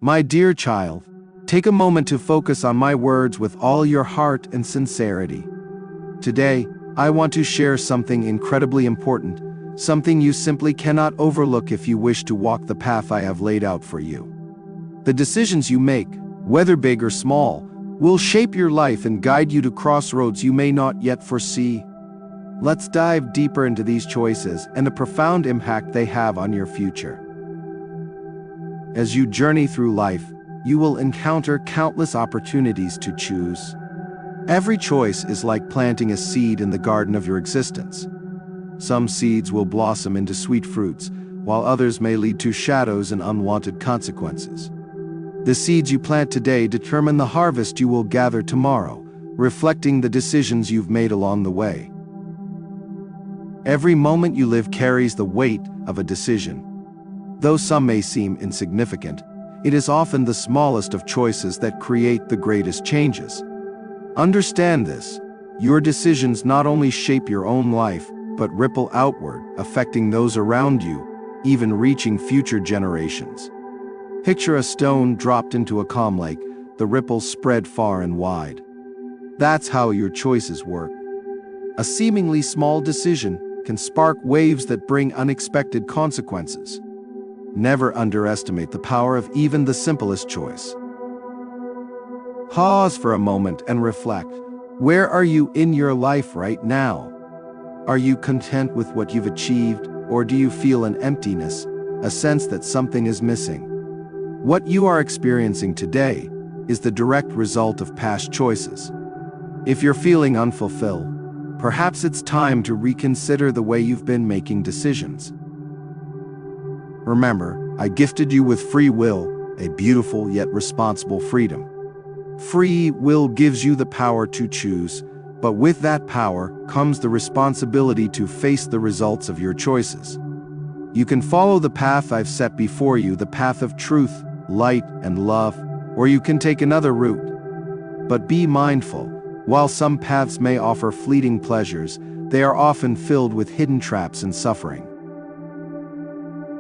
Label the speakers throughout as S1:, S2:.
S1: My dear child, take a moment to focus on my words with all your heart and sincerity. Today, I want to share something incredibly important, something you simply cannot overlook if you wish to walk the path I have laid out for you. The decisions you make, whether big or small, will shape your life and guide you to crossroads you may not yet foresee. Let's dive deeper into these choices and the profound impact they have on your future. As you journey through life, you will encounter countless opportunities to choose. Every choice is like planting a seed in the garden of your existence. Some seeds will blossom into sweet fruits, while others may lead to shadows and unwanted consequences. The seeds you plant today determine the harvest you will gather tomorrow, reflecting the decisions you've made along the way. Every moment you live carries the weight of a decision. Though some may seem insignificant, it is often the smallest of choices that create the greatest changes. Understand this: your decisions not only shape your own life, but ripple outward, affecting those around you, even reaching future generations. Picture a stone dropped into a calm lake, the ripples spread far and wide. That's how your choices work. A seemingly small decision can spark waves that bring unexpected consequences. Never underestimate the power of even the simplest choice. Pause for a moment and reflect. Where are you in your life right now? Are you content with what you've achieved, or do you feel an emptiness, a sense that something is missing? What you are experiencing today is the direct result of past choices. If you're feeling unfulfilled, perhaps it's time to reconsider the way you've been making decisions. Remember, I gifted you with free will, a beautiful yet responsible freedom. Free will gives you the power to choose, but with that power comes the responsibility to face the results of your choices. You can follow the path I've set before you, the path of truth, light, and love, or you can take another route. But be mindful, while some paths may offer fleeting pleasures, they are often filled with hidden traps and suffering.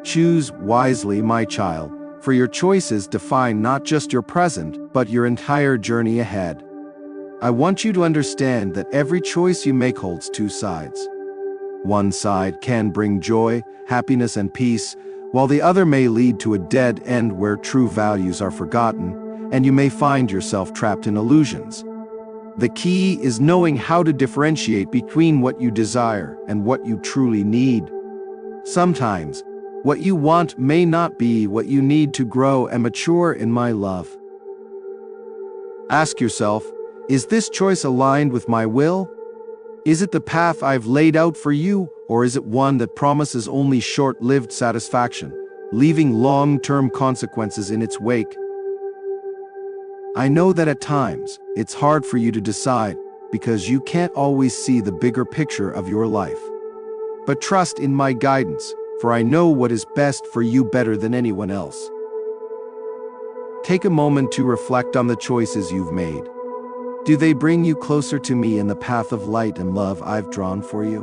S1: Choose wisely, my child, for your choices define not just your present, but your entire journey ahead. I want you to understand that every choice you make holds two sides. One side can bring joy, happiness, and peace, while the other may lead to a dead end where true values are forgotten, and you may find yourself trapped in illusions. The key is knowing how to differentiate between what you desire and what you truly need. Sometimes, what you want may not be what you need to grow and mature in my love. Ask yourself, is this choice aligned with my will? Is it the path I've laid out for you, or is it one that promises only short-lived satisfaction, leaving long-term consequences in its wake? I know that at times, it's hard for you to decide because you can't always see the bigger picture of your life. But trust in my guidance, for I know what is best for you better than anyone else. Take a moment to reflect on the choices you've made. Do they bring you closer to me in the path of light and love I've drawn for you?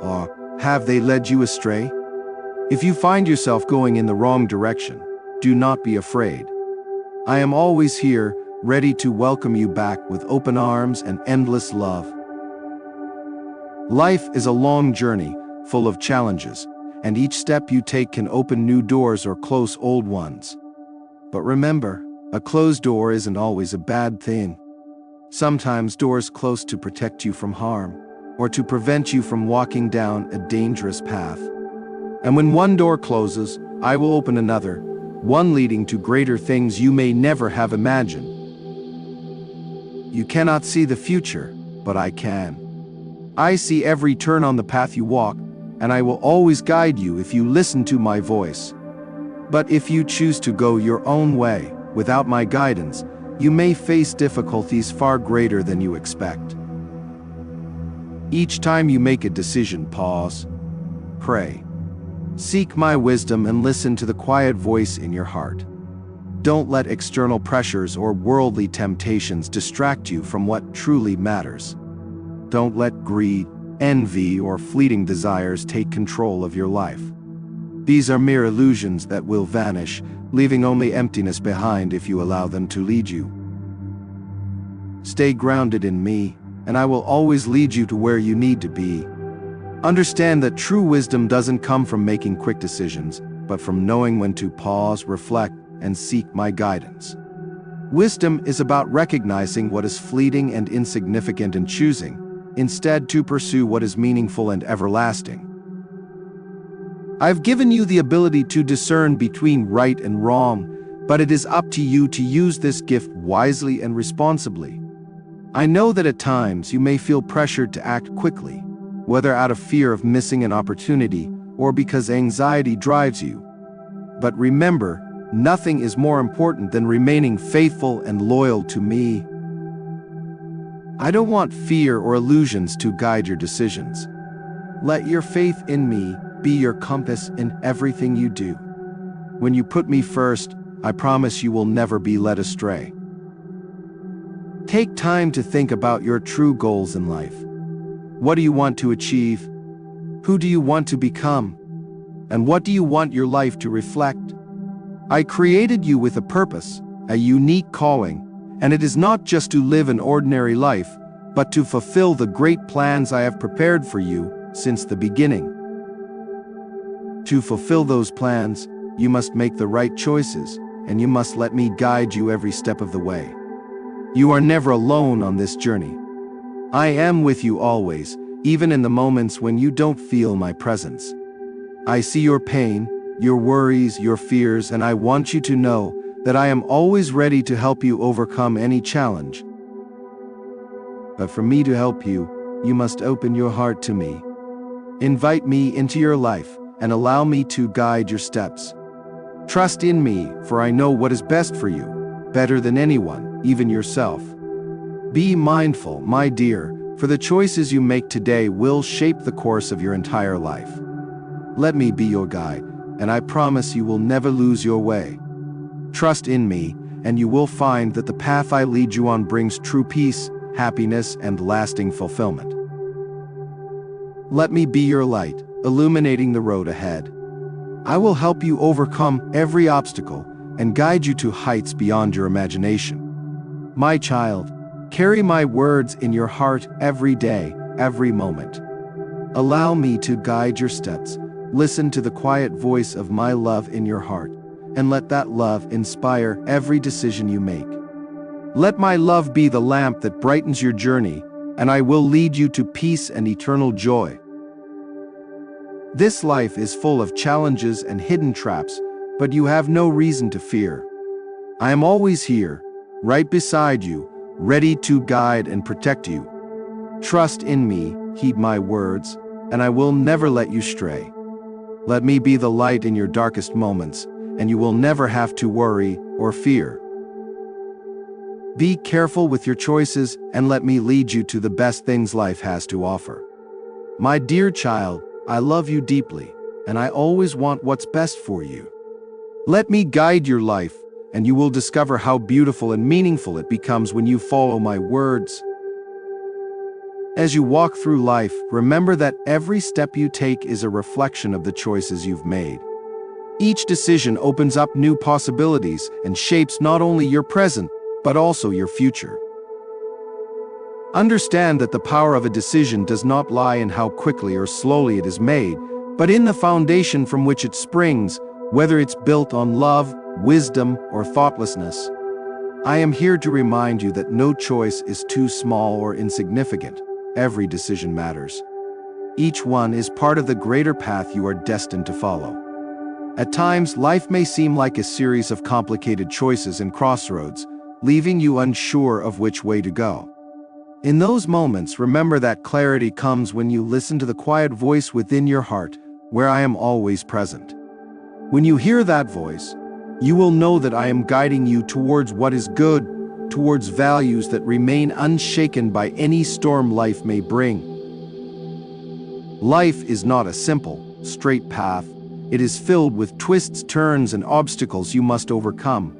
S1: Or have they led you astray? If you find yourself going in the wrong direction, do not be afraid. I am always here, ready to welcome you back with open arms and endless love. Life is a long journey, full of challenges, and each step you take can open new doors or close old ones. But remember, a closed door isn't always a bad thing. Sometimes doors close to protect you from harm, or to prevent you from walking down a dangerous path. And when one door closes, I will open another, one leading to greater things you may never have imagined. You cannot see the future, but I can. I see every turn on the path you walk, and I will always guide you if you listen to my voice. But if you choose to go your own way, without my guidance, you may face difficulties far greater than you expect. Each time you make a decision, pause, pray. Seek my wisdom and listen to the quiet voice in your heart. Don't let external pressures or worldly temptations distract you from what truly matters. Don't let greed, envy, or fleeting desires take control of your life. These are mere illusions that will vanish, leaving only emptiness behind if you allow them to lead you. Stay grounded in me, and I will always lead you to where you need to be. Understand that true wisdom doesn't come from making quick decisions, but from knowing when to pause, reflect, and seek my guidance. Wisdom is about recognizing what is fleeting and insignificant and choosing, instead, to pursue what is meaningful and everlasting. I've given you the ability to discern between right and wrong, but it is up to you to use this gift wisely and responsibly. I know that at times you may feel pressured to act quickly, whether out of fear of missing an opportunity or because anxiety drives you. But remember, nothing is more important than remaining faithful and loyal to me. I don't want fear or illusions to guide your decisions. Let your faith in me be your compass in everything you do. When you put me first, I promise you will never be led astray. Take time to think about your true goals in life. What do you want to achieve? Who do you want to become? And what do you want your life to reflect? I created you with a purpose, a unique calling, and it is not just to live an ordinary life, but to fulfill the great plans I have prepared for you since the beginning. To fulfill those plans, you must make the right choices, and you must let me guide you every step of the way. You are never alone on this journey. I am with you always, even in the moments when you don't feel my presence. I see your pain, your worries, your fears, and I want you to know that I am always ready to help you overcome any challenge. But for me to help you, you must open your heart to me. Invite me into your life and allow me to guide your steps. Trust in me, for I know what is best for you, better than anyone, even yourself. Be mindful, my dear, for the choices you make today will shape the course of your entire life. Let me be your guide, and I promise you will never lose your way. Trust in me, and you will find that the path I lead you on brings true peace, happiness, and lasting fulfillment. Let me be your light, illuminating the road ahead. I will help you overcome every obstacle and guide you to heights beyond your imagination. My child, carry my words in your heart every day, every moment. Allow me to guide your steps. Listen to the quiet voice of my love in your heart, and let that love inspire every decision you make. Let my love be the lamp that brightens your journey, and I will lead you to peace and eternal joy. This life is full of challenges and hidden traps, but you have no reason to fear. I am always here, right beside you, ready to guide and protect you. Trust in me, heed my words, and I will never let you stray. Let me be the light in your darkest moments, and you will never have to worry or fear. Be careful with your choices and let me lead you to the best things life has to offer. My dear child, I love you deeply, and I always want what's best for you. Let me guide your life, and you will discover how beautiful and meaningful it becomes when you follow my words. As you walk through life, remember that every step you take is a reflection of the choices you've made. Each decision opens up new possibilities and shapes not only your present, but also your future. Understand that the power of a decision does not lie in how quickly or slowly it is made, but in the foundation from which it springs, whether it's built on love, wisdom, or thoughtlessness. I am here to remind you that no choice is too small or insignificant. Every decision matters. Each one is part of the greater path you are destined to follow. At times, life may seem like a series of complicated choices and crossroads, leaving you unsure of which way to go. In those moments, remember that clarity comes when you listen to the quiet voice within your heart, where I am always present. When you hear that voice, you will know that I am guiding you towards what is good, towards values that remain unshaken by any storm life may bring. Life is not a simple, straight path. It is filled with twists, turns, and obstacles you must overcome.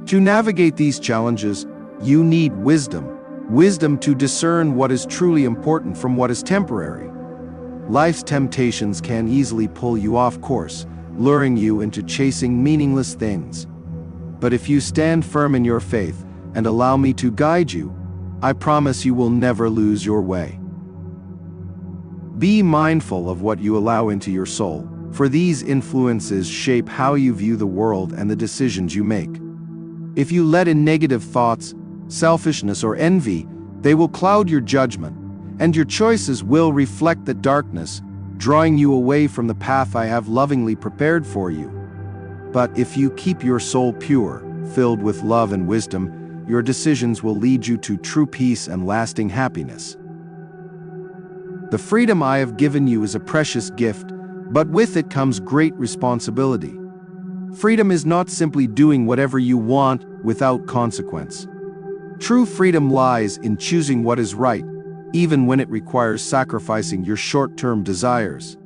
S1: To navigate these challenges, you need wisdom. Wisdom to discern what is truly important from what is temporary. Life's temptations can easily pull you off course, luring you into chasing meaningless things. But if you stand firm in your faith and allow me to guide you, I promise you will never lose your way. Be mindful of what you allow into your soul, for these influences shape how you view the world and the decisions you make. If you let in negative thoughts, selfishness, or envy, they will cloud your judgment, and your choices will reflect the darkness, drawing you away from the path I have lovingly prepared for you. But if you keep your soul pure, filled with love and wisdom, your decisions will lead you to true peace and lasting happiness. The freedom I have given you is a precious gift, but with it comes great responsibility. Freedom is not simply doing whatever you want without consequence. True freedom lies in choosing what is right, even when it requires sacrificing your short-term desires.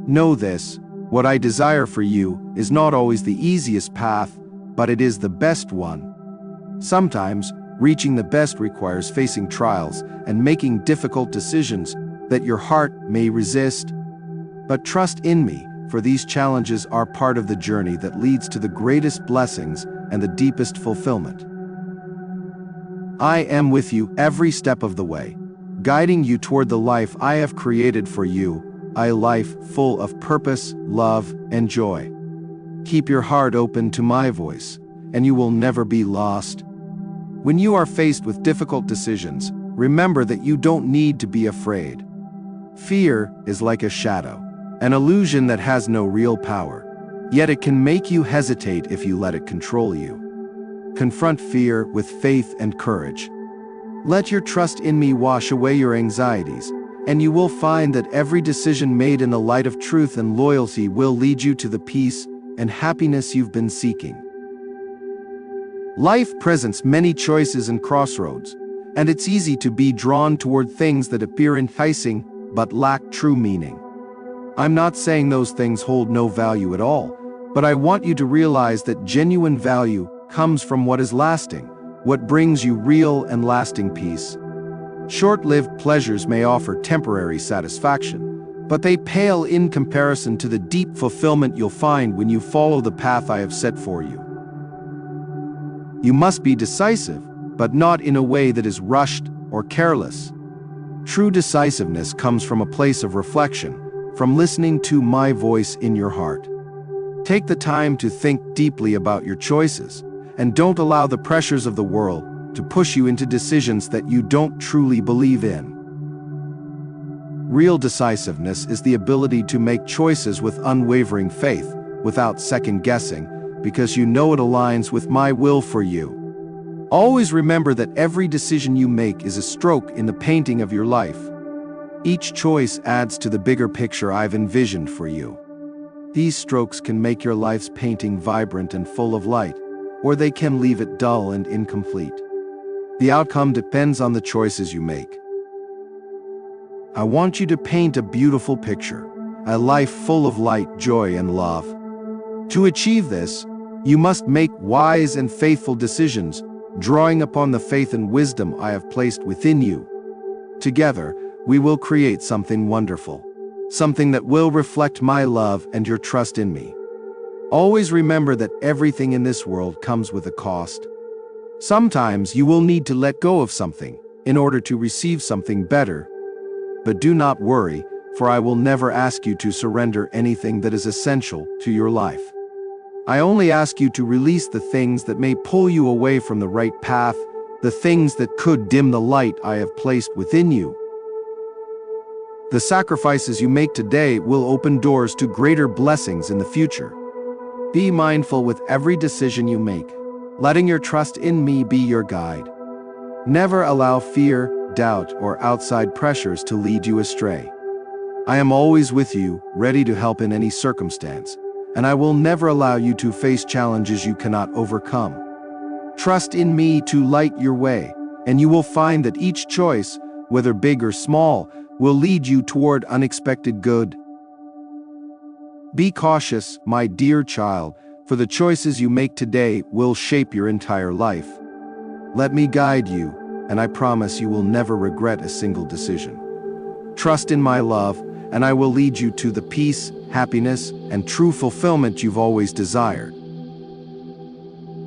S1: Know this: what I desire for you is not always the easiest path, but it is the best one. Sometimes, reaching the best requires facing trials and making difficult decisions that your heart may resist. But trust in me, for these challenges are part of the journey that leads to the greatest blessings and the deepest fulfillment. I am with you every step of the way, guiding you toward the life I have created for you, a life full of purpose, love, and joy. Keep your heart open to my voice, and you will never be lost. When you are faced with difficult decisions, remember that you don't need to be afraid. Fear is like a shadow, an illusion that has no real power, yet it can make you hesitate if you let it control you. Confront fear with faith and courage. Let your trust in me wash away your anxieties, and you will find that every decision made in the light of truth and loyalty will lead you to the peace and happiness you've been seeking. Life presents many choices and crossroads, and it's easy to be drawn toward things that appear enticing but lack true meaning. I'm not saying those things hold no value at all, but I want you to realize that genuine value comes from what is lasting, what brings you real and lasting peace. Short-lived pleasures may offer temporary satisfaction, but they pale in comparison to the deep fulfillment you'll find when you follow the path I have set for you. You must be decisive, but not in a way that is rushed or careless. True decisiveness comes from a place of reflection, from listening to my voice in your heart. Take the time to think deeply about your choices, and don't allow the pressures of the world to push you into decisions that you don't truly believe in. Real decisiveness is the ability to make choices with unwavering faith, without second-guessing, because you know it aligns with my will for you. Always remember that every decision you make is a stroke in the painting of your life. Each choice adds to the bigger picture I've envisioned for you. These strokes can make your life's painting vibrant and full of light, or they can leave it dull and incomplete. The outcome depends on the choices you make. I want you to paint a beautiful picture, a life full of light, joy, and love. To achieve this, you must make wise and faithful decisions, drawing upon the faith and wisdom I have placed within you. Together, we will create something wonderful, something that will reflect my love and your trust in me. Always remember that everything in this world comes with a cost. Sometimes you will need to let go of something in order to receive something better. But do not worry, for I will never ask you to surrender anything that is essential to your life. I only ask you to release the things that may pull you away from the right path, the things that could dim the light I have placed within you. The sacrifices you make today will open doors to greater blessings in the future. Be mindful with every decision you make, letting your trust in me be your guide. Never allow fear, doubt, or outside pressures to lead you astray. I am always with you, ready to help in any circumstance, and I will never allow you to face challenges you cannot overcome. Trust in me to light your way, and you will find that each choice, whether big or small, will lead you toward unexpected good. Be cautious, my dear child, for the choices you make today will shape your entire life. Let me guide you, and I promise you will never regret a single decision. Trust in my love, and I will lead you to the peace, happiness, and true fulfillment you've always desired.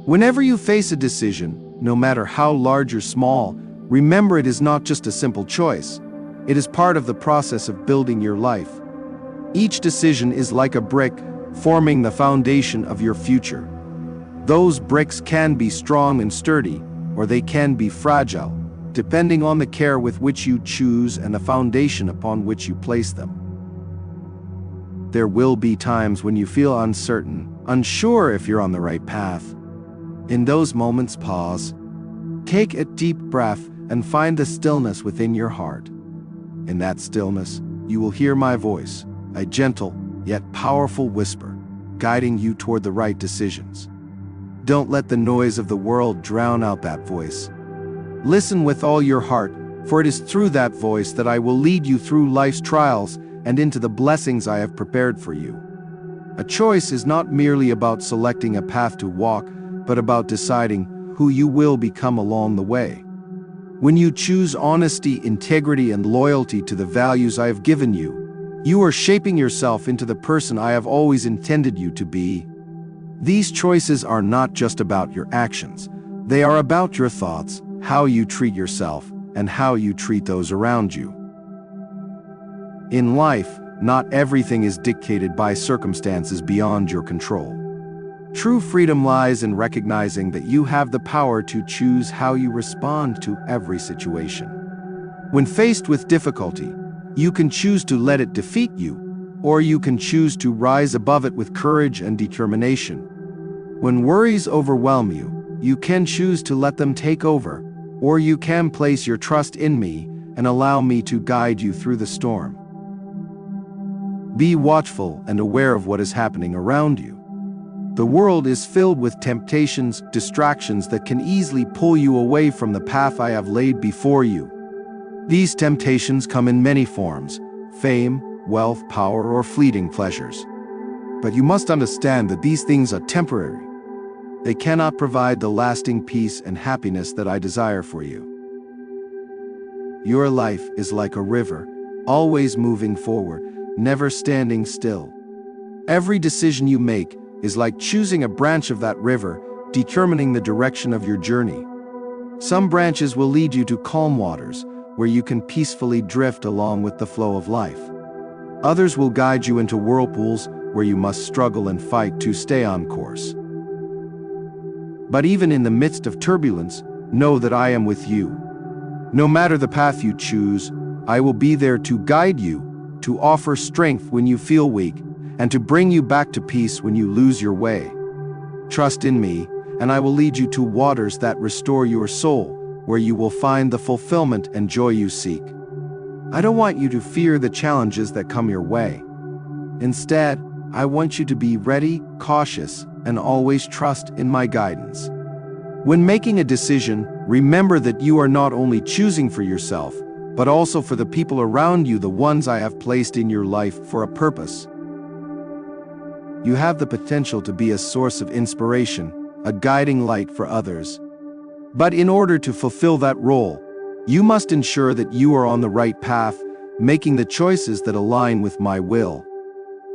S1: Whenever you face a decision, no matter how large or small, remember it is not just a simple choice. It is part of the process of building your life. Each decision is like a brick, forming the foundation of your future. Those bricks can be strong and sturdy, or they can be fragile, depending on the care with which you choose and the foundation upon which you place them. There will be times when you feel uncertain, unsure if you're on the right path. In those moments, pause. Take a deep breath and find the stillness within your heart. In that stillness, you will hear my voice, a gentle yet powerful whisper, guiding you toward the right decisions. Don't let the noise of the world drown out that voice. Listen with all your heart, for it is through that voice that I will lead you through life's trials and into the blessings I have prepared for you. A choice is not merely about selecting a path to walk, but about deciding who you will become along the way. When you choose honesty, integrity, and loyalty to the values I have given you, you are shaping yourself into the person I have always intended you to be. These choices are not just about your actions. They are about your thoughts, how you treat yourself, and how you treat those around you. In life, not everything is dictated by circumstances beyond your control. True freedom lies in recognizing that you have the power to choose how you respond to every situation. When faced with difficulty, you can choose to let it defeat you, or you can choose to rise above it with courage and determination. When worries overwhelm you, you can choose to let them take over, or you can place your trust in me and allow me to guide you through the storm. Be watchful and aware of what is happening around you. The world is filled with temptations, distractions that can easily pull you away from the path I have laid before you. These temptations come in many forms: fame, wealth, power, or fleeting pleasures. But you must understand that these things are temporary. They cannot provide the lasting peace and happiness that I desire for you. Your life is like a river, always moving forward, never standing still. Every decision you make is like choosing a branch of that river, determining the direction of your journey. Some branches will lead you to calm waters, where you can peacefully drift along with the flow of life. Others will guide you into whirlpools, where you must struggle and fight to stay on course. But even in the midst of turbulence, know that I am with you. No matter the path you choose, I will be there to guide you, to offer strength when you feel weak, and to bring you back to peace when you lose your way. Trust in me, and I will lead you to waters that restore your soul, where you will find the fulfillment and joy you seek. I don't want you to fear the challenges that come your way. Instead, I want you to be ready, cautious, and always trust in my guidance. When making a decision, remember that you are not only choosing for yourself, but also for the people around you, the ones I have placed in your life for a purpose. You have the potential to be a source of inspiration, a guiding light for others. But in order to fulfill that role, you must ensure that you are on the right path, making the choices that align with my will.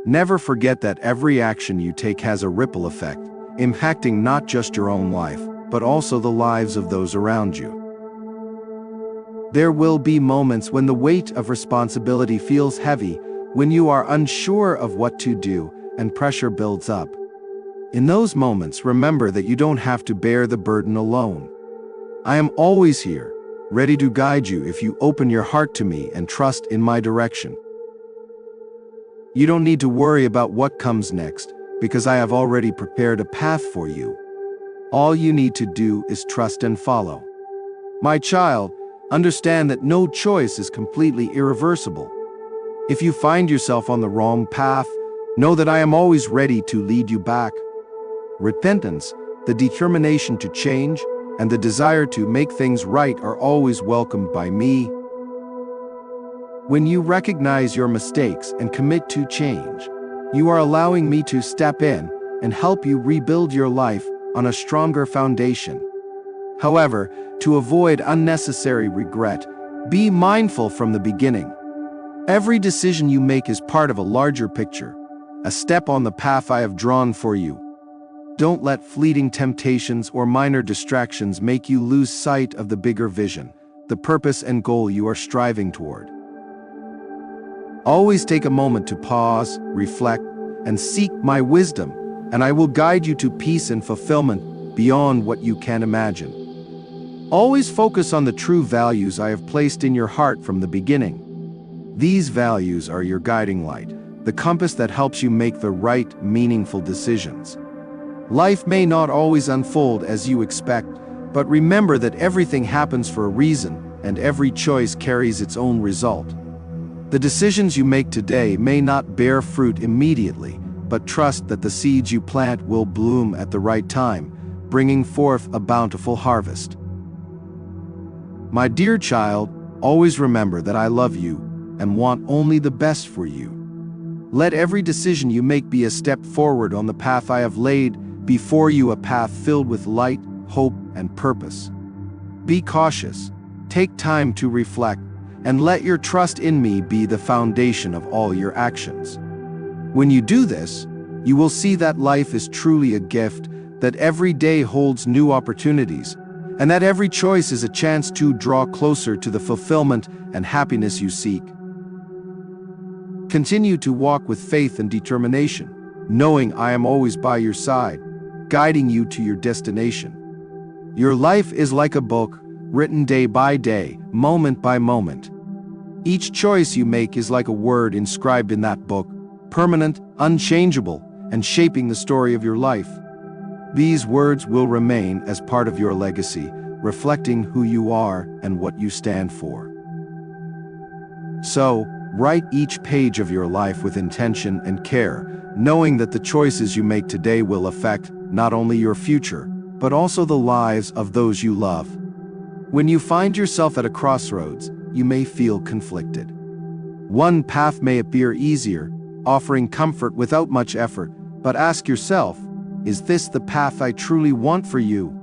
S1: Never forget that every action you take has a ripple effect, impacting not just your own life, but also the lives of those around you. There will be moments when the weight of responsibility feels heavy, when you are unsure of what to do, and pressure builds up. In those moments, remember that you don't have to bear the burden alone. I am always here, ready to guide you if you open your heart to me and trust in my direction. You don't need to worry about what comes next, because I have already prepared a path for you. All you need to do is trust and follow. My child, understand that no choice is completely irreversible. If you find yourself on the wrong path, know that I am always ready to lead you back. Repentance, the determination to change, and the desire to make things right are always welcomed by me. When you recognize your mistakes and commit to change, you are allowing me to step in and help you rebuild your life on a stronger foundation. However, to avoid unnecessary regret, be mindful from the beginning. Every decision you make is part of a larger picture, a step on the path I have drawn for you. Don't let fleeting temptations or minor distractions make you lose sight of the bigger vision, the purpose and goal you are striving toward. Always take a moment to pause, reflect, and seek my wisdom, and I will guide you to peace and fulfillment beyond what you can imagine. Always focus on the true values I have placed in your heart from the beginning. These values are your guiding light, the compass that helps you make the right, meaningful decisions. Life may not always unfold as you expect, but remember that everything happens for a reason, and every choice carries its own result. The decisions you make today may not bear fruit immediately, but trust that the seeds you plant will bloom at the right time, bringing forth a bountiful harvest. My dear child, always remember that I love you and want only the best for you. Let every decision you make be a step forward on the path I have laid before you, a path filled with light, hope, and purpose. Be cautious, take time to reflect, and let your trust in me be the foundation of all your actions. When you do this, you will see that life is truly a gift, that every day holds new opportunities, and that every choice is a chance to draw closer to the fulfillment and happiness you seek. Continue to walk with faith and determination, knowing I am always by your side, guiding you to your destination. Your life is like a book, written day by day, moment by moment. Each choice you make is like a word inscribed in that book, permanent, unchangeable, and shaping the story of your life. These words will remain as part of your legacy, reflecting who you are and what you stand for. So, write each page of your life with intention and care, knowing that the choices you make today will affect not only your future, but also the lives of those you love. When you find yourself at a crossroads, you may feel conflicted. One path may appear easier, offering comfort without much effort, but ask yourself, is this the path I truly want for you?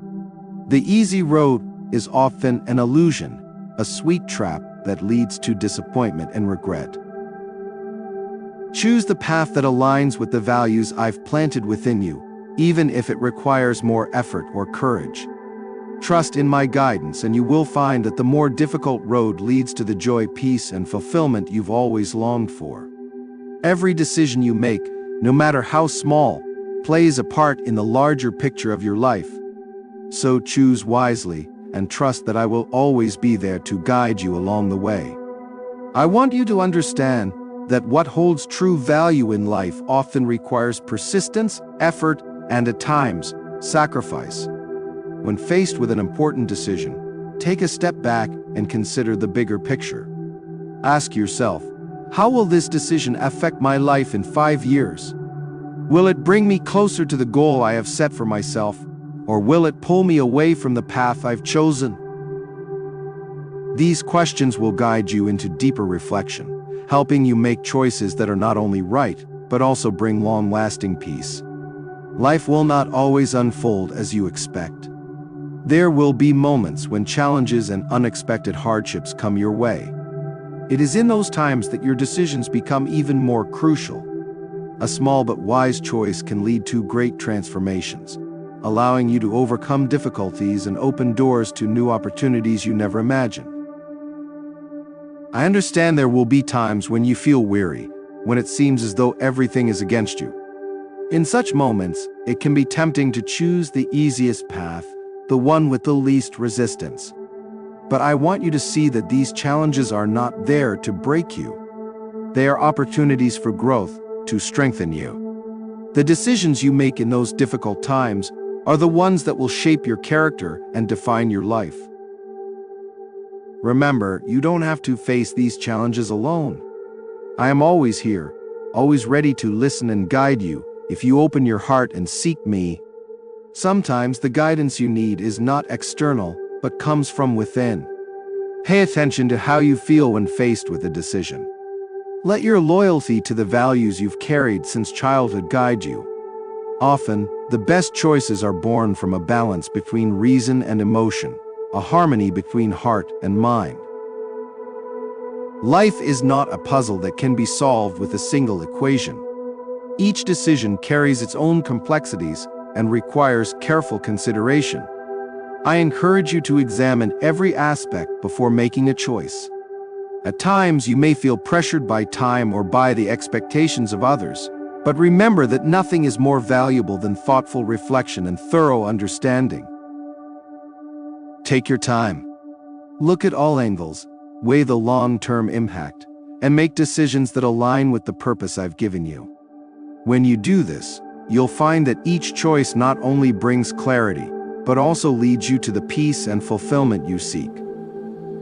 S1: The easy road is often an illusion, a sweet trap that leads to disappointment and regret. Choose the path that aligns with the values I've planted within you, even if it requires more effort or courage. Trust in my guidance and you will find that the more difficult road leads to the joy, peace, and fulfillment you've always longed for. Every decision you make, no matter how small, plays a part in the larger picture of your life. So choose wisely and trust that I will always be there to guide you along the way. I want you to understand that what holds true value in life often requires persistence, effort, and at times, sacrifice. When faced with an important decision, take a step back and consider the bigger picture. Ask yourself, how will this decision affect my life in 5 years? Will it bring me closer to the goal I have set for myself, or will it pull me away from the path I've chosen? These questions will guide you into deeper reflection, helping you make choices that are not only right, but also bring long-lasting peace. Life will not always unfold as you expect. There will be moments when challenges and unexpected hardships come your way. It is in those times that your decisions become even more crucial. A small but wise choice can lead to great transformations, allowing you to overcome difficulties and open doors to new opportunities you never imagined. I understand there will be times when you feel weary, when it seems as though everything is against you. In such moments, it can be tempting to choose the easiest path, the one with the least resistance. But I want you to see that these challenges are not there to break you. They are opportunities for growth, to strengthen you. The decisions you make in those difficult times are the ones that will shape your character and define your life. Remember, you don't have to face these challenges alone. I am always here, always ready to listen and guide you if you open your heart and seek me. Sometimes the guidance you need is not external, but comes from within. Pay attention to how you feel when faced with a decision. Let your loyalty to the values you've carried since childhood guide you. Often, the best choices are born from a balance between reason and emotion, a harmony between heart and mind. Life is not a puzzle that can be solved with a single equation. Each decision carries its own complexities and requires careful consideration. I encourage you to examine every aspect before making a choice. At times, you may feel pressured by time or by the expectations of others, but remember that nothing is more valuable than thoughtful reflection and thorough understanding. Take your time. Look at all angles, weigh the long-term impact, and make decisions that align with the purpose I've given you. When you do this, you'll find that each choice not only brings clarity, but also leads you to the peace and fulfillment you seek.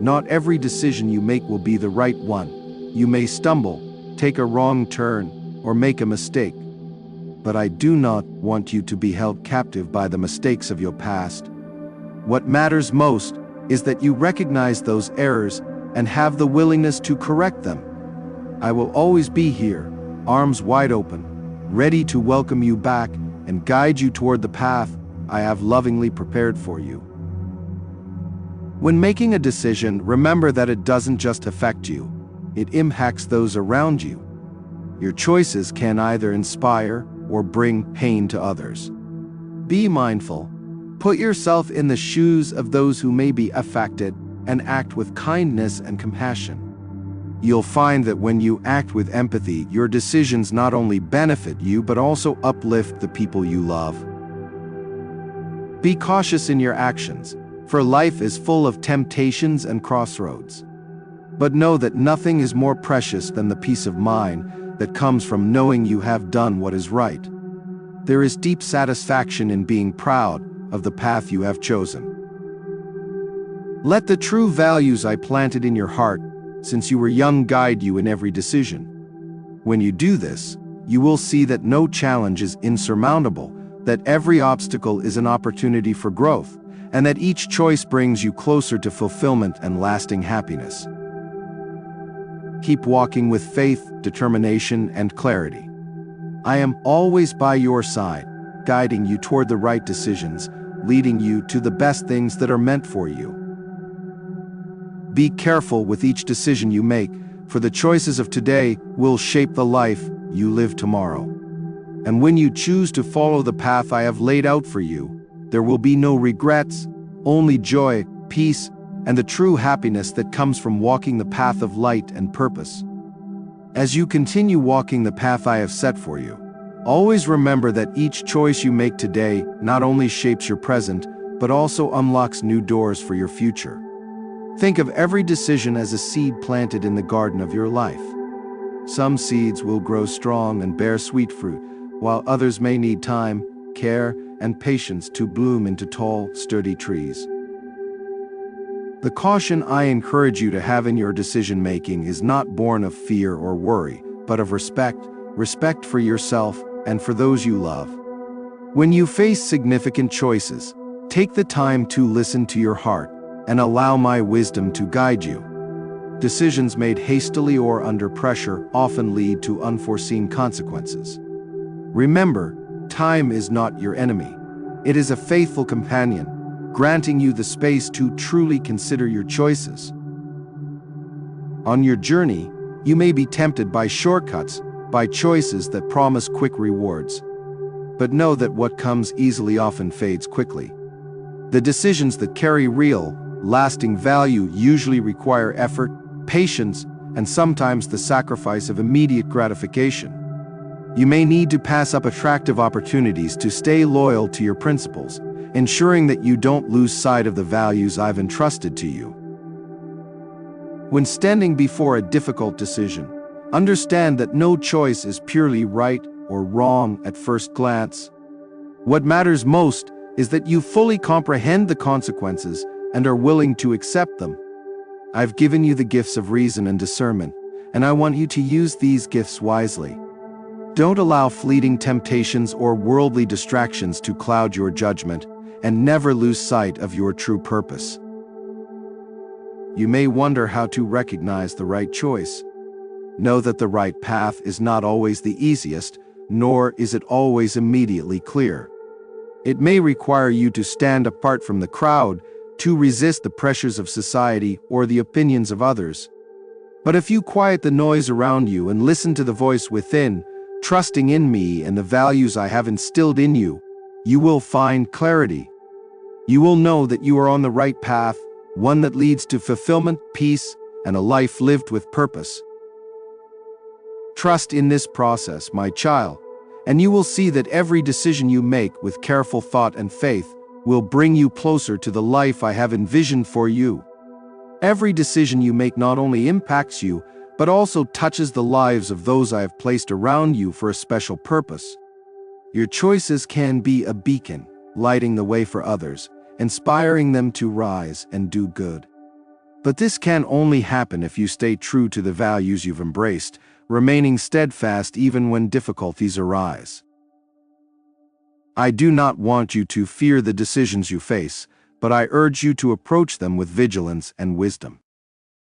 S1: Not every decision you make will be the right one. You may stumble, take a wrong turn, or make a mistake. But I do not want you to be held captive by the mistakes of your past. What matters most is that you recognize those errors and have the willingness to correct them. I will always be here, arms wide open, ready to welcome you back and guide you toward the path I have lovingly prepared for you. When making a decision, remember that it doesn't just affect you, it impacts those around you. Your choices can either inspire or bring pain to others. Be mindful. Put yourself in the shoes of those who may be affected and act with kindness and compassion. You'll find that when you act with empathy, your decisions not only benefit you but also uplift the people you love. Be cautious in your actions, for life is full of temptations and crossroads. But know that nothing is more precious than the peace of mind that comes from knowing you have done what is right. There is deep satisfaction in being proud of the path you have chosen. Let the true values I planted in your heart since you were young guide you in every decision. When you do this, you will see that no challenge is insurmountable, that every obstacle is an opportunity for growth, and that each choice brings you closer to fulfillment and lasting happiness. Keep walking with faith, determination, and clarity. I am always by your side, guiding you toward the right decisions, leading you to the best things that are meant for you. Be careful with each decision you make, for the choices of today will shape the life you live tomorrow. And when you choose to follow the path I have laid out for you, there will be no regrets, only joy, peace, and the true happiness that comes from walking the path of light and purpose. As you continue walking the path I have set for you, always remember that each choice you make today not only shapes your present, but also unlocks new doors for your future. Think of every decision as a seed planted in the garden of your life. Some seeds will grow strong and bear sweet fruit, while others may need time, care, and patience to bloom into tall, sturdy trees. The caution I encourage you to have in your decision-making is not born of fear or worry, but of respect for yourself and for those you love. When you face significant choices, take the time to listen to your heart and allow my wisdom to guide you. Decisions made hastily or under pressure often lead to unforeseen consequences. Remember, time is not your enemy. It is a faithful companion, granting you the space to truly consider your choices. On your journey, you may be tempted by shortcuts, by choices that promise quick rewards. But know that what comes easily often fades quickly. The decisions that carry real, lasting value usually require effort, patience, and sometimes the sacrifice of immediate gratification. You may need to pass up attractive opportunities to stay loyal to your principles, ensuring that you don't lose sight of the values I've entrusted to you. When standing before a difficult decision, understand that no choice is purely right or wrong at first glance. What matters most is that you fully comprehend the consequences and are willing to accept them. I've given you the gifts of reason and discernment, and I want you to use these gifts wisely. Don't allow fleeting temptations or worldly distractions to cloud your judgment, and never lose sight of your true purpose. You may wonder how to recognize the right choice. Know that the right path is not always the easiest, nor is it always immediately clear. It may require you to stand apart from the crowd, to resist the pressures of society or the opinions of others. But if you quiet the noise around you and listen to the voice within, trusting in me and the values I have instilled in you, you will find clarity. You will know that you are on the right path, one that leads to fulfillment, peace, and a life lived with purpose. Trust in this process, my child, and you will see that every decision you make with careful thought and faith will bring you closer to the life I have envisioned for you. Every decision you make not only impacts you, but also touches the lives of those I have placed around you for a special purpose. Your choices can be a beacon, lighting the way for others, inspiring them to rise and do good. But this can only happen if you stay true to the values you've embraced, remaining steadfast even when difficulties arise. I do not want you to fear the decisions you face, but I urge you to approach them with vigilance and wisdom.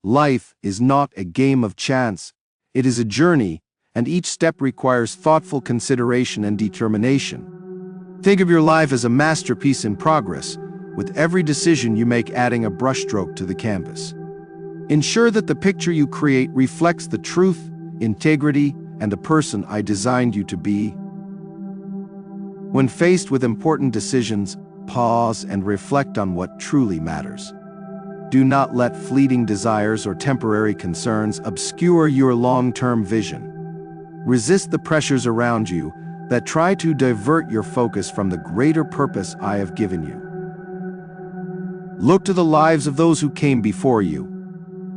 S1: Life is not a game of chance. It is a journey, and each step requires thoughtful consideration and determination. Think of your life as a masterpiece in progress, with every decision you make adding a brushstroke to the canvas. Ensure that the picture you create reflects the truth, integrity, and the person I designed you to be. When faced with important decisions, pause and reflect on what truly matters. Do not let fleeting desires or temporary concerns obscure your long-term vision. Resist the pressures around you that try to divert your focus from the greater purpose I have given you. Look to the lives of those who came before you.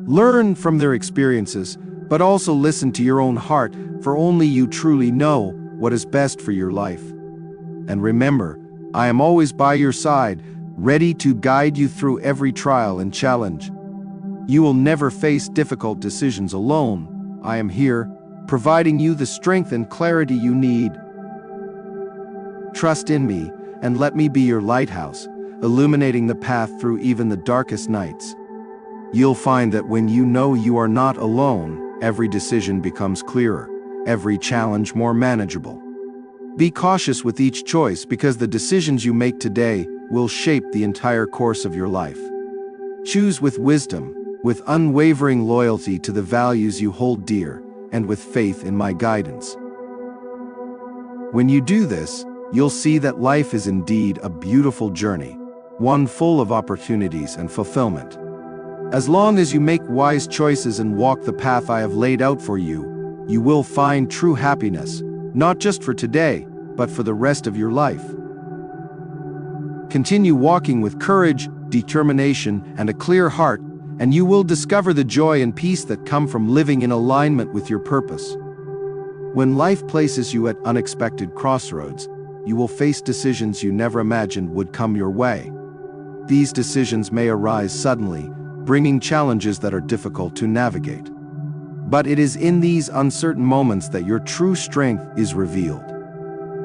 S1: Learn from their experiences, but also listen to your own heart, for only you truly know what is best for your life. And remember, I am always by your side, ready to guide you through every trial and challenge. You will never face difficult decisions alone. I am here, providing you the strength and clarity you need. Trust in me, and let me be your lighthouse, illuminating the path through even the darkest nights. You'll find that when you know you are not alone, every decision becomes clearer, every challenge more manageable. Be cautious with each choice, because the decisions you make today will shape the entire course of your life. Choose with wisdom, with unwavering loyalty to the values you hold dear, and with faith in my guidance. When you do this, you'll see that life is indeed a beautiful journey, one full of opportunities and fulfillment. As long as you make wise choices and walk the path I have laid out for you, you will find true happiness, not just for today, but for the rest of your life. Continue walking with courage, determination, and a clear heart, and you will discover the joy and peace that come from living in alignment with your purpose. When life places you at unexpected crossroads, you will face decisions you never imagined would come your way. These decisions may arise suddenly, bringing challenges that are difficult to navigate. But it is in these uncertain moments that your true strength is revealed.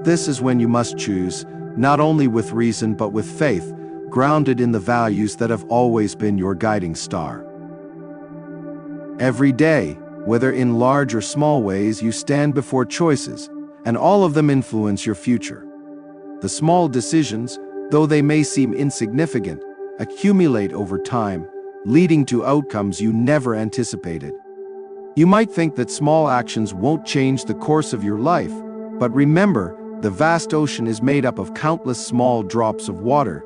S1: This is when you must choose, not only with reason but with faith, grounded in the values that have always been your guiding star. Every day, whether in large or small ways, you stand before choices, and all of them influence your future. The small decisions, though they may seem insignificant, accumulate over time, leading to outcomes you never anticipated. You might think that small actions won't change the course of your life, but remember, the vast ocean is made up of countless small drops of water.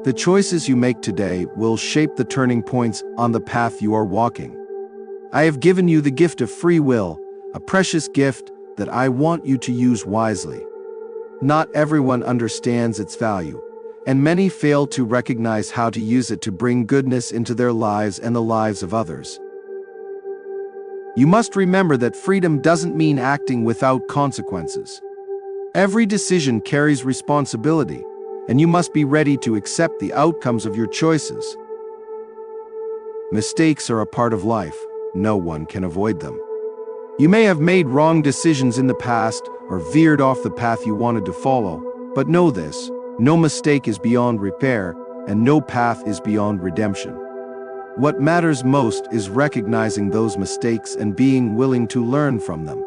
S1: The choices you make today will shape the turning points on the path you are walking. I have given you the gift of free will, a precious gift that I want you to use wisely. Not everyone understands its value, and many fail to recognize how to use it to bring goodness into their lives and the lives of others. You must remember that freedom doesn't mean acting without consequences. Every decision carries responsibility, and you must be ready to accept the outcomes of your choices. Mistakes are a part of life. No one can avoid them. You may have made wrong decisions in the past or veered off the path you wanted to follow, but know this: no mistake is beyond repair, and no path is beyond redemption. What matters most is recognizing those mistakes and being willing to learn from them.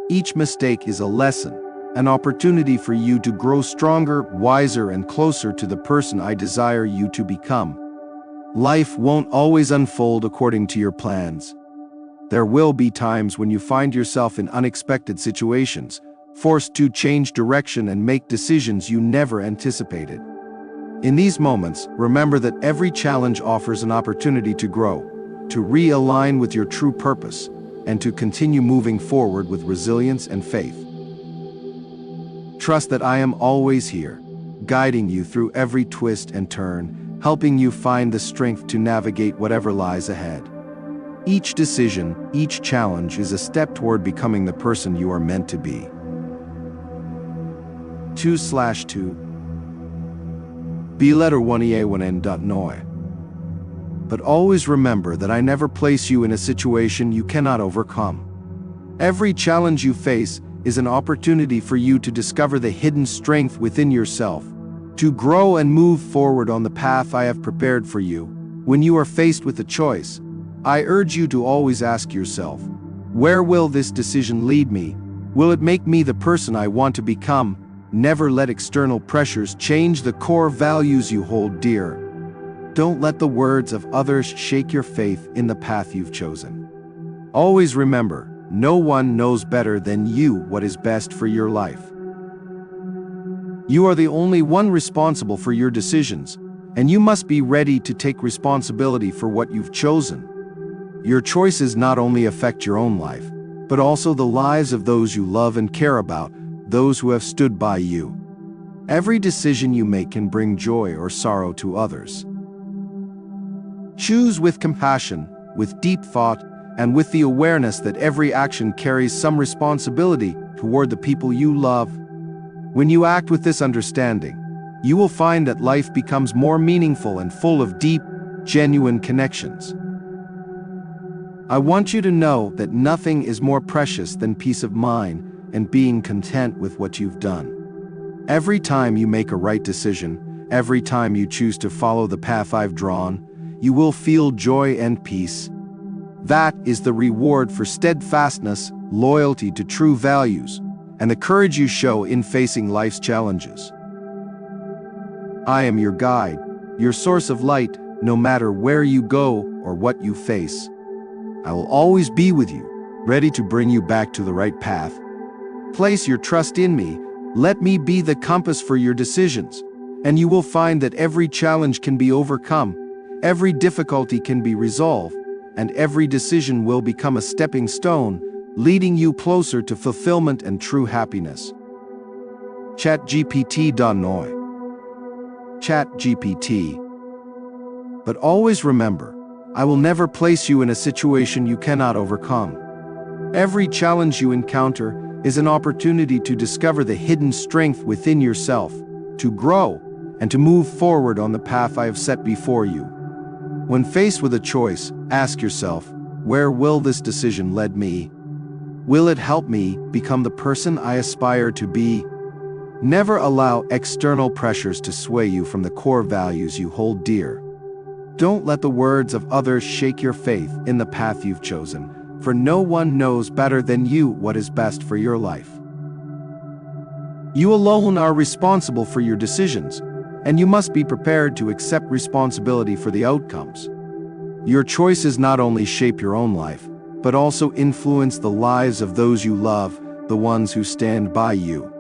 S1: Each mistake is a lesson, an opportunity for you to grow stronger, wiser, and closer to the person I desire you to become. Life won't always unfold according to your plans. There will be times when you find yourself in unexpected situations, forced to change direction and make decisions you never anticipated. In these moments, remember that every challenge offers an opportunity to grow, to realign with your true purpose, and to continue moving forward with resilience and faith. Trust that I am always here, guiding you through every twist and turn, helping you find the strength to navigate whatever lies ahead. Each decision, each challenge is a step toward becoming the person you are meant to be. 2/2 B1EA1N.NOI. But always remember that I never place you in a situation you cannot overcome. Every challenge you face is an opportunity for you to discover the hidden strength within yourself, to grow and move forward on the path I have prepared for you. When you are faced with a choice, I urge you to always ask yourself, where will this decision lead me? Will it make me the person I want to become? Never let external pressures change the core values you hold dear. Don't let the words of others shake your faith in the path you've chosen. Always remember, no one knows better than you what is best for your life. You are the only one responsible for your decisions, and you must be ready to take responsibility for what you've chosen. Your choices not only affect your own life, but also the lives of those you love and care about, those who have stood by you. Every decision you make can bring joy or sorrow to others. Choose with compassion, with deep thought, and with the awareness that every action carries some responsibility toward the people you love. When you act with this understanding, you will find that life becomes more meaningful and full of deep, genuine connections. I want you to know that nothing is more precious than peace of mind and being content with what you've done. Every time you make a right decision, every time you choose to follow the path I've drawn, you will feel joy and peace. That is the reward for steadfastness, loyalty to true values, and the courage you show in facing life's challenges. I am your guide, your source of light, no matter where you go or what you face. I will always be with you, ready to bring you back to the right path. Place your trust in me, let me be the compass for your decisions, and you will find that every challenge can be overcome, every difficulty can be resolved, and every decision will become a stepping stone, leading you closer to fulfillment and true happiness. ChatGPT.noi. ChatGPT. But always remember, I will never place you in a situation you cannot overcome. Every challenge you encounter is an opportunity to discover the hidden strength within yourself, to grow, and to move forward on the path I have set before you. When faced with a choice, ask yourself, where will this decision lead me? Will it help me become the person I aspire to be? Never allow external pressures to sway you from the core values you hold dear. Don't let the words of others shake your faith in the path you've chosen, for no one knows better than you what is best for your life. You alone are responsible for your decisions, and you must be prepared to accept responsibility for the outcomes. Your choices not only shape your own life, but also influence the lives of those you love, the ones who stand by you.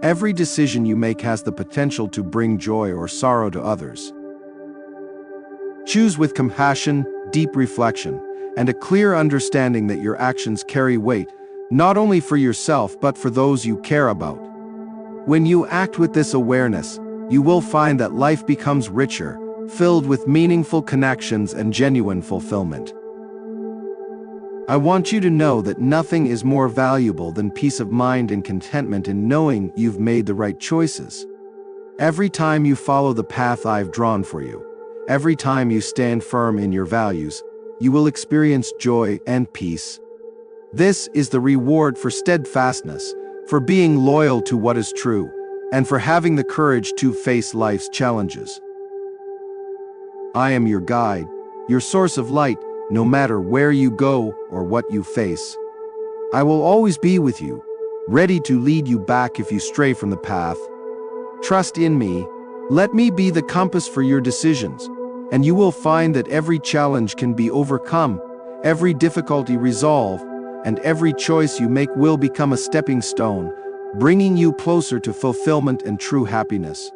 S1: Every decision you make has the potential to bring joy or sorrow to others. Choose with compassion, deep reflection, and a clear understanding that your actions carry weight, not only for yourself but for those you care about. When you act with this awareness, you will find that life becomes richer, filled with meaningful connections and genuine fulfillment. I want you to know that nothing is more valuable than peace of mind and contentment in knowing you've made the right choices. Every time you follow the path I've drawn for you, every time you stand firm in your values, you will experience joy and peace. This is the reward for steadfastness, for being loyal to what is true, and for having the courage to face life's challenges. I am your guide, your source of light, no matter where you go or what you face. I will always be with you, ready to lead you back if you stray from the path. Trust in me, let me be the compass for your decisions, and you will find that every challenge can be overcome, every difficulty resolved, and every choice you make will become a stepping stone, bringing you closer to fulfillment and true happiness.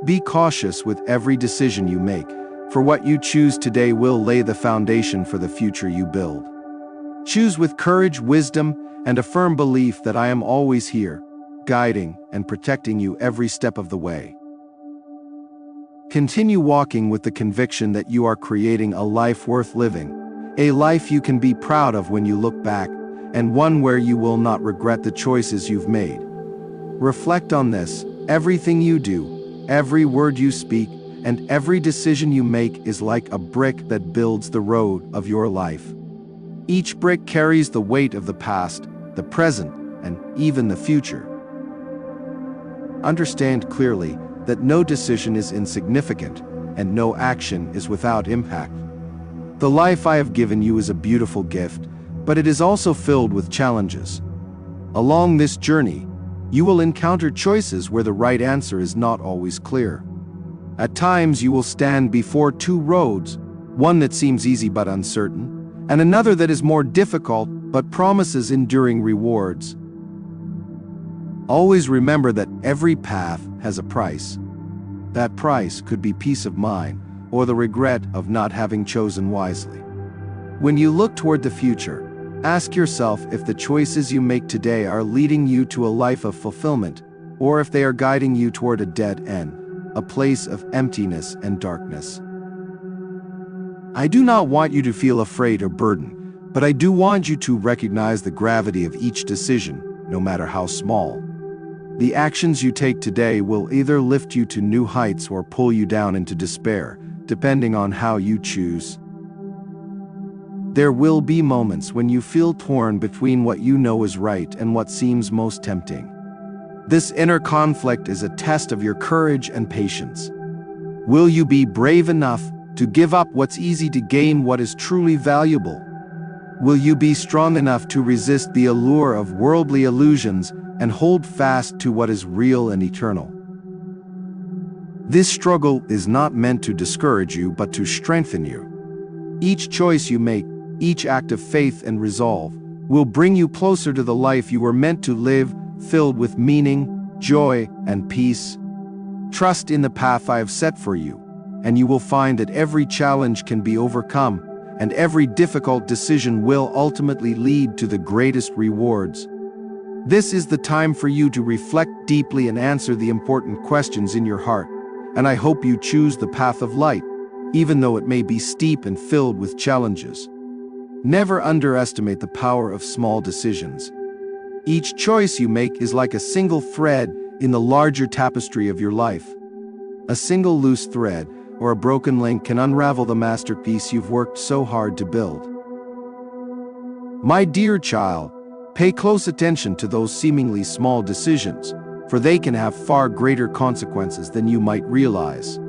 S1: Be cautious with every decision you make, for what you choose today will lay the foundation for the future you build. Choose with courage, wisdom, and a firm belief that I am always here, guiding and protecting you every step of the way. Continue walking with the conviction that you are creating a life worth living, a life you can be proud of when you look back, and one where you will not regret the choices you've made. Reflect on this: everything you do, every word you speak, and every decision you make is like a brick that builds the road of your life. Each brick carries the weight of the past, the present, and even the future. Understand clearly that no decision is insignificant, and no action is without impact. The life I have given you is a beautiful gift, but it is also filled with challenges. Along this journey, you will encounter choices where the right answer is not always clear. At times you will stand before two roads, one that seems easy but uncertain, and another that is more difficult but promises enduring rewards. Always remember that every path has a price. That price could be peace of mind or the regret of not having chosen wisely. When you look toward the future, ask yourself if the choices you make today are leading you to a life of fulfillment, or if they are guiding you toward a dead end, a place of emptiness and darkness. I do not want you to feel afraid or burdened, but I do want you to recognize the gravity of each decision, no matter how small. The actions you take today will either lift you to new heights or pull you down into despair, depending on how you choose. There will be moments when you feel torn between what you know is right and what seems most tempting. This inner conflict is a test of your courage and patience. Will you be brave enough to give up what's easy to gain what is truly valuable? Will you be strong enough to resist the allure of worldly illusions and hold fast to what is real and eternal? This struggle is not meant to discourage you, but to strengthen you. Each choice you make, each act of faith and resolve, will bring you closer to the life you were meant to live, filled with meaning, joy, and peace. Trust in the path I have set for you, and you will find that every challenge can be overcome, and every difficult decision will ultimately lead to the greatest rewards. This is the time for you to reflect deeply and answer the important questions in your heart, and I hope you choose the path of light, even though it may be steep and filled with challenges. Never underestimate the power of small decisions. Each choice you make is like a single thread in the larger tapestry of your life. A single loose thread or a broken link can unravel the masterpiece you've worked so hard to build. My dear child, pay close attention to those seemingly small decisions, for they can have far greater consequences than you might realize.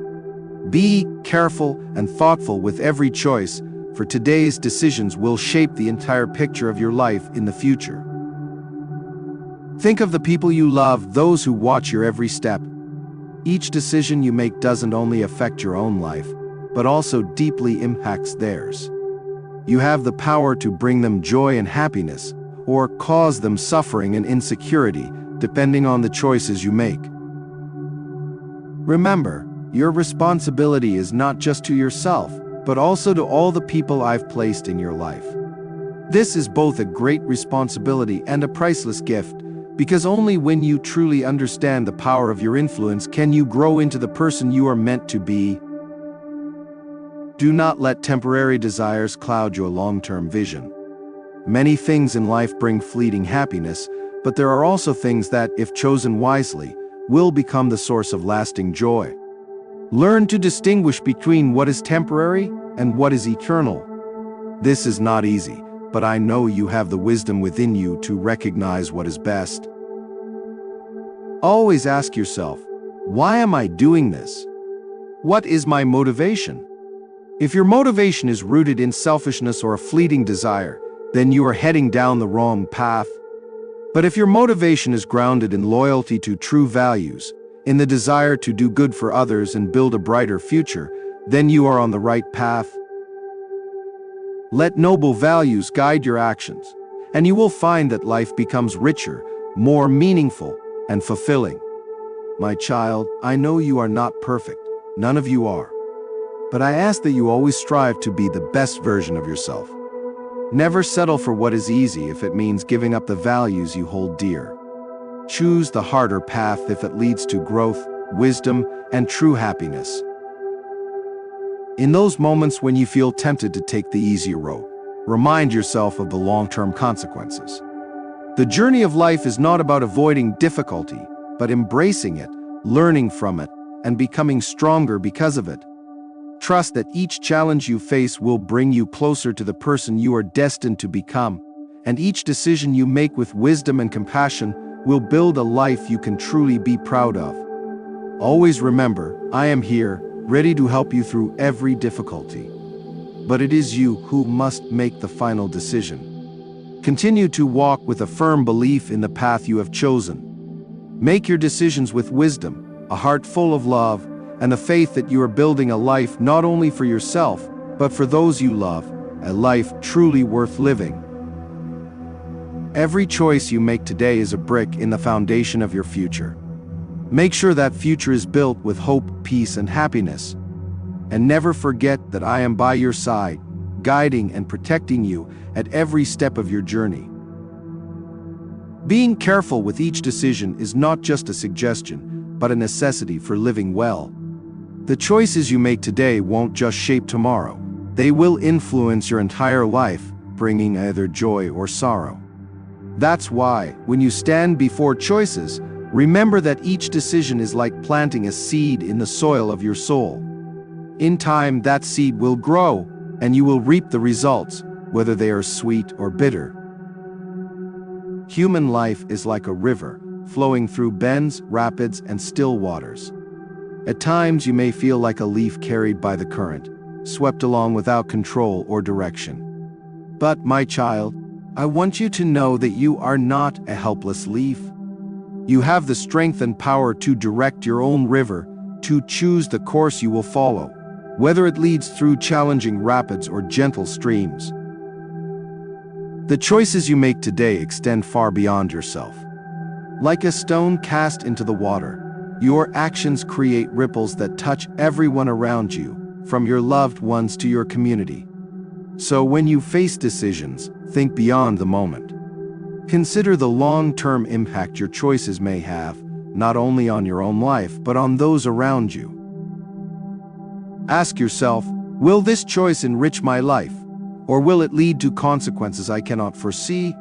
S1: Be careful and thoughtful with every choice, for today's decisions will shape the entire picture of your life in the future. Think of the people you love, those who watch your every step. Each decision you make doesn't only affect your own life, but also deeply impacts theirs. You have the power to bring them joy and happiness, or cause them suffering and insecurity, depending on the choices you make. Remember, your responsibility is not just to yourself, but also to all the people I've placed in your life. This is both a great responsibility and a priceless gift, because only when you truly understand the power of your influence can you grow into the person you are meant to be. Do not let temporary desires cloud your long-term vision. Many things in life bring fleeting happiness, but there are also things that, if chosen wisely, will become the source of lasting joy. Learn to distinguish between what is temporary and what is eternal. This is not easy, but I know you have the wisdom within you to recognize what is best. Always ask yourself, why am I doing this? What is my motivation? If your motivation is rooted in selfishness or a fleeting desire, then you are heading down the wrong path. But if your motivation is grounded in loyalty to true values, in the desire to do good for others and build a brighter future, then you are on the right path. Let noble values guide your actions, and you will find that life becomes richer, more meaningful, and fulfilling. My child, I know you are not perfect. None of you are. But I ask that you always strive to be the best version of yourself. Never settle for what is easy if it means giving up the values you hold dear. Choose the harder path if it leads to growth, wisdom, and true happiness. In those moments when you feel tempted to take the easier road, remind yourself of the long-term consequences. The journey of life is not about avoiding difficulty, but embracing it, learning from it, and becoming stronger because of it. Trust that each challenge you face will bring you closer to the person you are destined to become, and each decision you make with wisdom and compassion will build a life you can truly be proud of. Always remember, I am here, ready to help you through every difficulty. But it is you who must make the final decision. Continue to walk with a firm belief in the path you have chosen. Make your decisions with wisdom, a heart full of love, and the faith that you are building a life not only for yourself, but for those you love, a life truly worth living. Every choice you make today is a brick in the foundation of your future. Make sure that future is built with hope, peace, and happiness. And never forget that I am by your side, guiding and protecting you at every step of your journey. Being careful with each decision is not just a suggestion, but a necessity for living well. The choices you make today won't just shape tomorrow. They will influence your entire life, bringing either joy or sorrow. That's why, when you stand before choices, remember that each decision is like planting a seed in the soil of your soul. In time, that seed will grow, and you will reap the results, whether they are sweet or bitter. Human life is like a river, flowing through bends, rapids, and still waters. At times, you may feel like a leaf carried by the current, swept along without control or direction. But, my child, I want you to know that you are not a helpless leaf. You have the strength and power to direct your own river, to choose the course you will follow, whether it leads through challenging rapids or gentle streams. The choices you make today extend far beyond yourself. Like a stone cast into the water, your actions create ripples that touch everyone around you, from your loved ones to your community. So when you face decisions, think beyond the moment. Consider the long-term impact your choices may have, not only on your own life, but on those around you. Ask yourself, will this choice enrich my life, or will it lead to consequences I cannot foresee?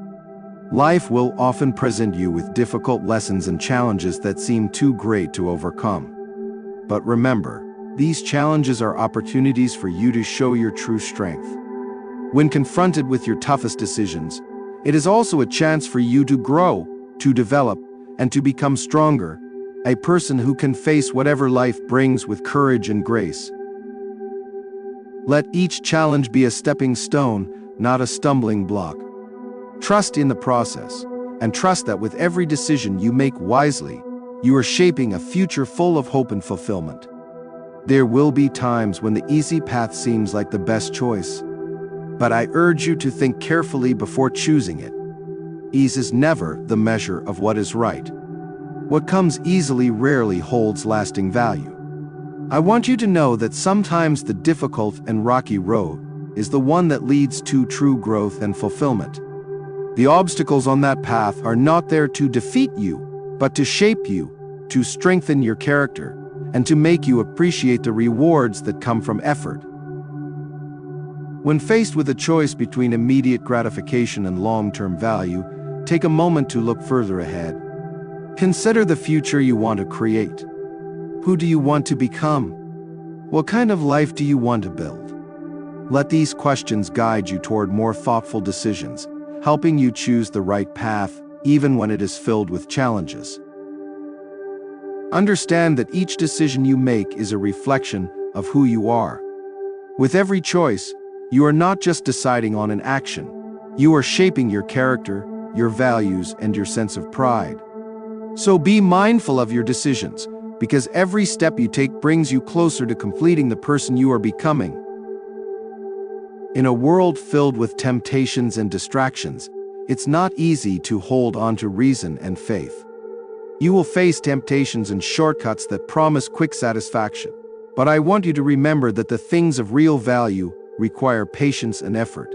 S1: Life will often present you with difficult lessons and challenges that seem too great to overcome. But remember, these challenges are opportunities for you to show your true strength. When confronted with your toughest decisions, it is also a chance for you to grow, to develop, and to become stronger, a person who can face whatever life brings with courage and grace. Let each challenge be a stepping stone, not a stumbling block. Trust in the process, and trust that with every decision you make wisely, you are shaping a future full of hope and fulfillment. There will be times when the easy path seems like the best choice, but I urge you to think carefully before choosing it. Ease is never the measure of what is right. What comes easily rarely holds lasting value. I want you to know that sometimes the difficult and rocky road is the one that leads to true growth and fulfillment. The obstacles on that path are not there to defeat you, but to shape you, to strengthen your character, and to make you appreciate the rewards that come from effort. When faced with a choice between immediate gratification and long-term value, take a moment to look further ahead. Consider the future you want to create. Who do you want to become? What kind of life do you want to build? Let these questions guide you toward more thoughtful decisions, helping you choose the right path, even when it is filled with challenges. Understand that each decision you make is a reflection of who you are. With every choice, you are not just deciding on an action. You are shaping your character, your values, and your sense of pride. So be mindful of your decisions, because every step you take brings you closer to completing the person you are becoming. In a world filled with temptations and distractions, it's not easy to hold on to reason and faith. You will face temptations and shortcuts that promise quick satisfaction. But I want you to remember that the things of real value require patience and effort.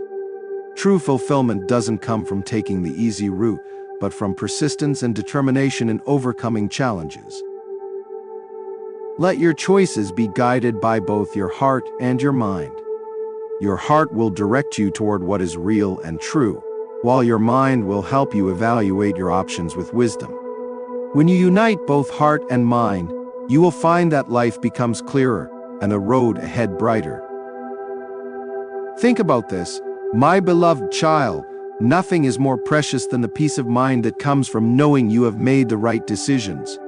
S1: True fulfillment doesn't come from taking the easy route, but from persistence and determination in overcoming challenges. Let your choices be guided by both your heart and your mind. Your heart will direct you toward what is real and true, while your mind will help you evaluate your options with wisdom. When you unite both heart and mind, you will find that life becomes clearer and the road ahead brighter. Think about this, my beloved child. Nothing is more precious than the peace of mind that comes from knowing you have made the right decisions.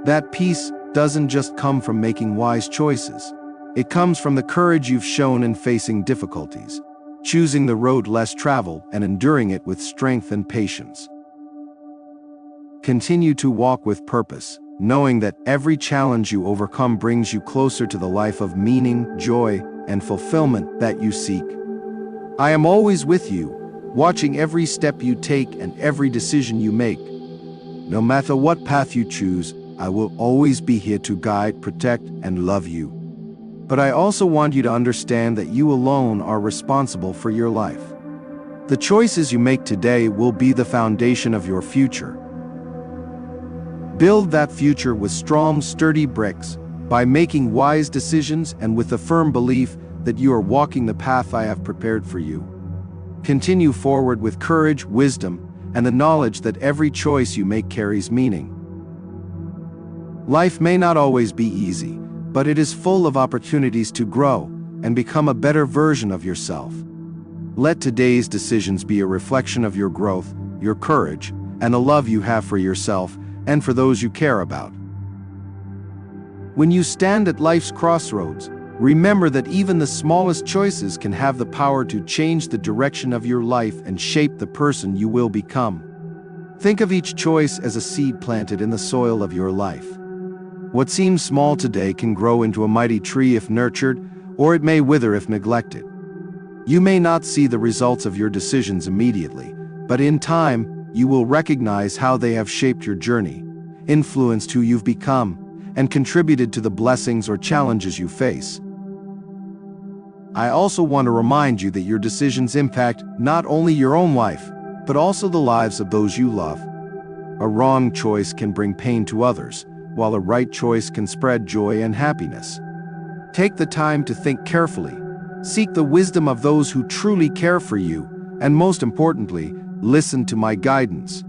S1: That peace doesn't just come from making wise choices. It comes from the courage you've shown in facing difficulties, choosing the road less traveled and enduring it with strength and patience. Continue to walk with purpose, knowing that every challenge you overcome brings you closer to the life of meaning, joy, and fulfillment that you seek. I am always with you, watching every step you take and every decision you make. No matter what path you choose, I will always be here to guide, protect, and love you. But I also want you to understand that you alone are responsible for your life. The choices you make today will be the foundation of your future. Build that future with strong, sturdy bricks by making wise decisions and with a firm belief that you are walking the path I have prepared for you. Continue forward with courage, wisdom, and the knowledge that every choice you make carries meaning. Life may not always be easy, but it is full of opportunities to grow and become a better version of yourself. Let today's decisions be a reflection of your growth, your courage, and the love you have for yourself and for those you care about. When you stand at life's crossroads, remember that even the smallest choices can have the power to change the direction of your life and shape the person you will become. Think of each choice as a seed planted in the soil of your life. What seems small today can grow into a mighty tree if nurtured, or it may wither if neglected. You may not see the results of your decisions immediately, but in time, you will recognize how they have shaped your journey, influenced who you've become, and contributed to the blessings or challenges you face. I also want to remind you that your decisions impact not only your own life, but also the lives of those you love. A wrong choice can bring pain to others, while a right choice can spread joy and happiness. Take the time to think carefully, seek the wisdom of those who truly care for you, and most importantly, listen to my guidance.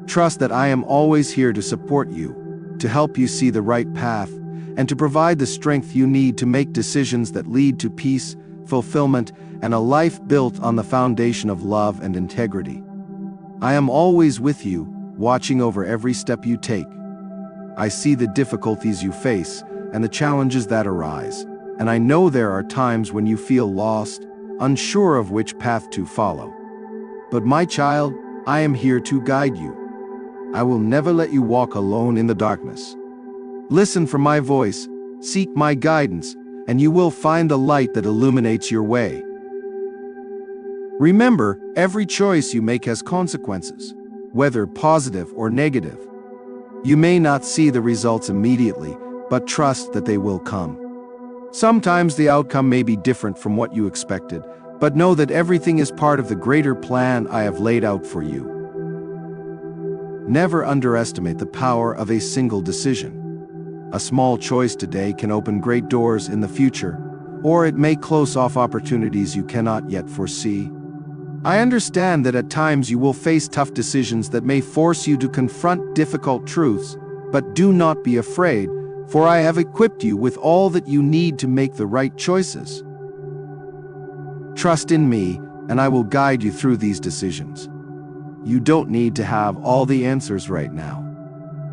S1: Trust that I am always here to support you, to help you see the right path, and to provide the strength you need to make decisions that lead to peace, fulfillment, and a life built on the foundation of love and integrity. I am always with you, watching over every step you take. I see the difficulties you face and the challenges that arise, and I know there are times when you feel lost, unsure of which path to follow. But my child, I am here to guide you. I will never let you walk alone in the darkness. Listen for my voice, seek my guidance, and you will find the light that illuminates your way. Remember, every choice you make has consequences, whether positive or negative. You may not see the results immediately, but trust that they will come. Sometimes the outcome may be different from what you expected, but know that everything is part of the greater plan I have laid out for you. Never underestimate the power of a single decision. A small choice today can open great doors in the future, or it may close off opportunities you cannot yet foresee. I understand that at times you will face tough decisions that may force you to confront difficult truths, but do not be afraid, for I have equipped you with all that you need to make the right choices. Trust in me, and I will guide you through these decisions. You don't need to have all the answers right now.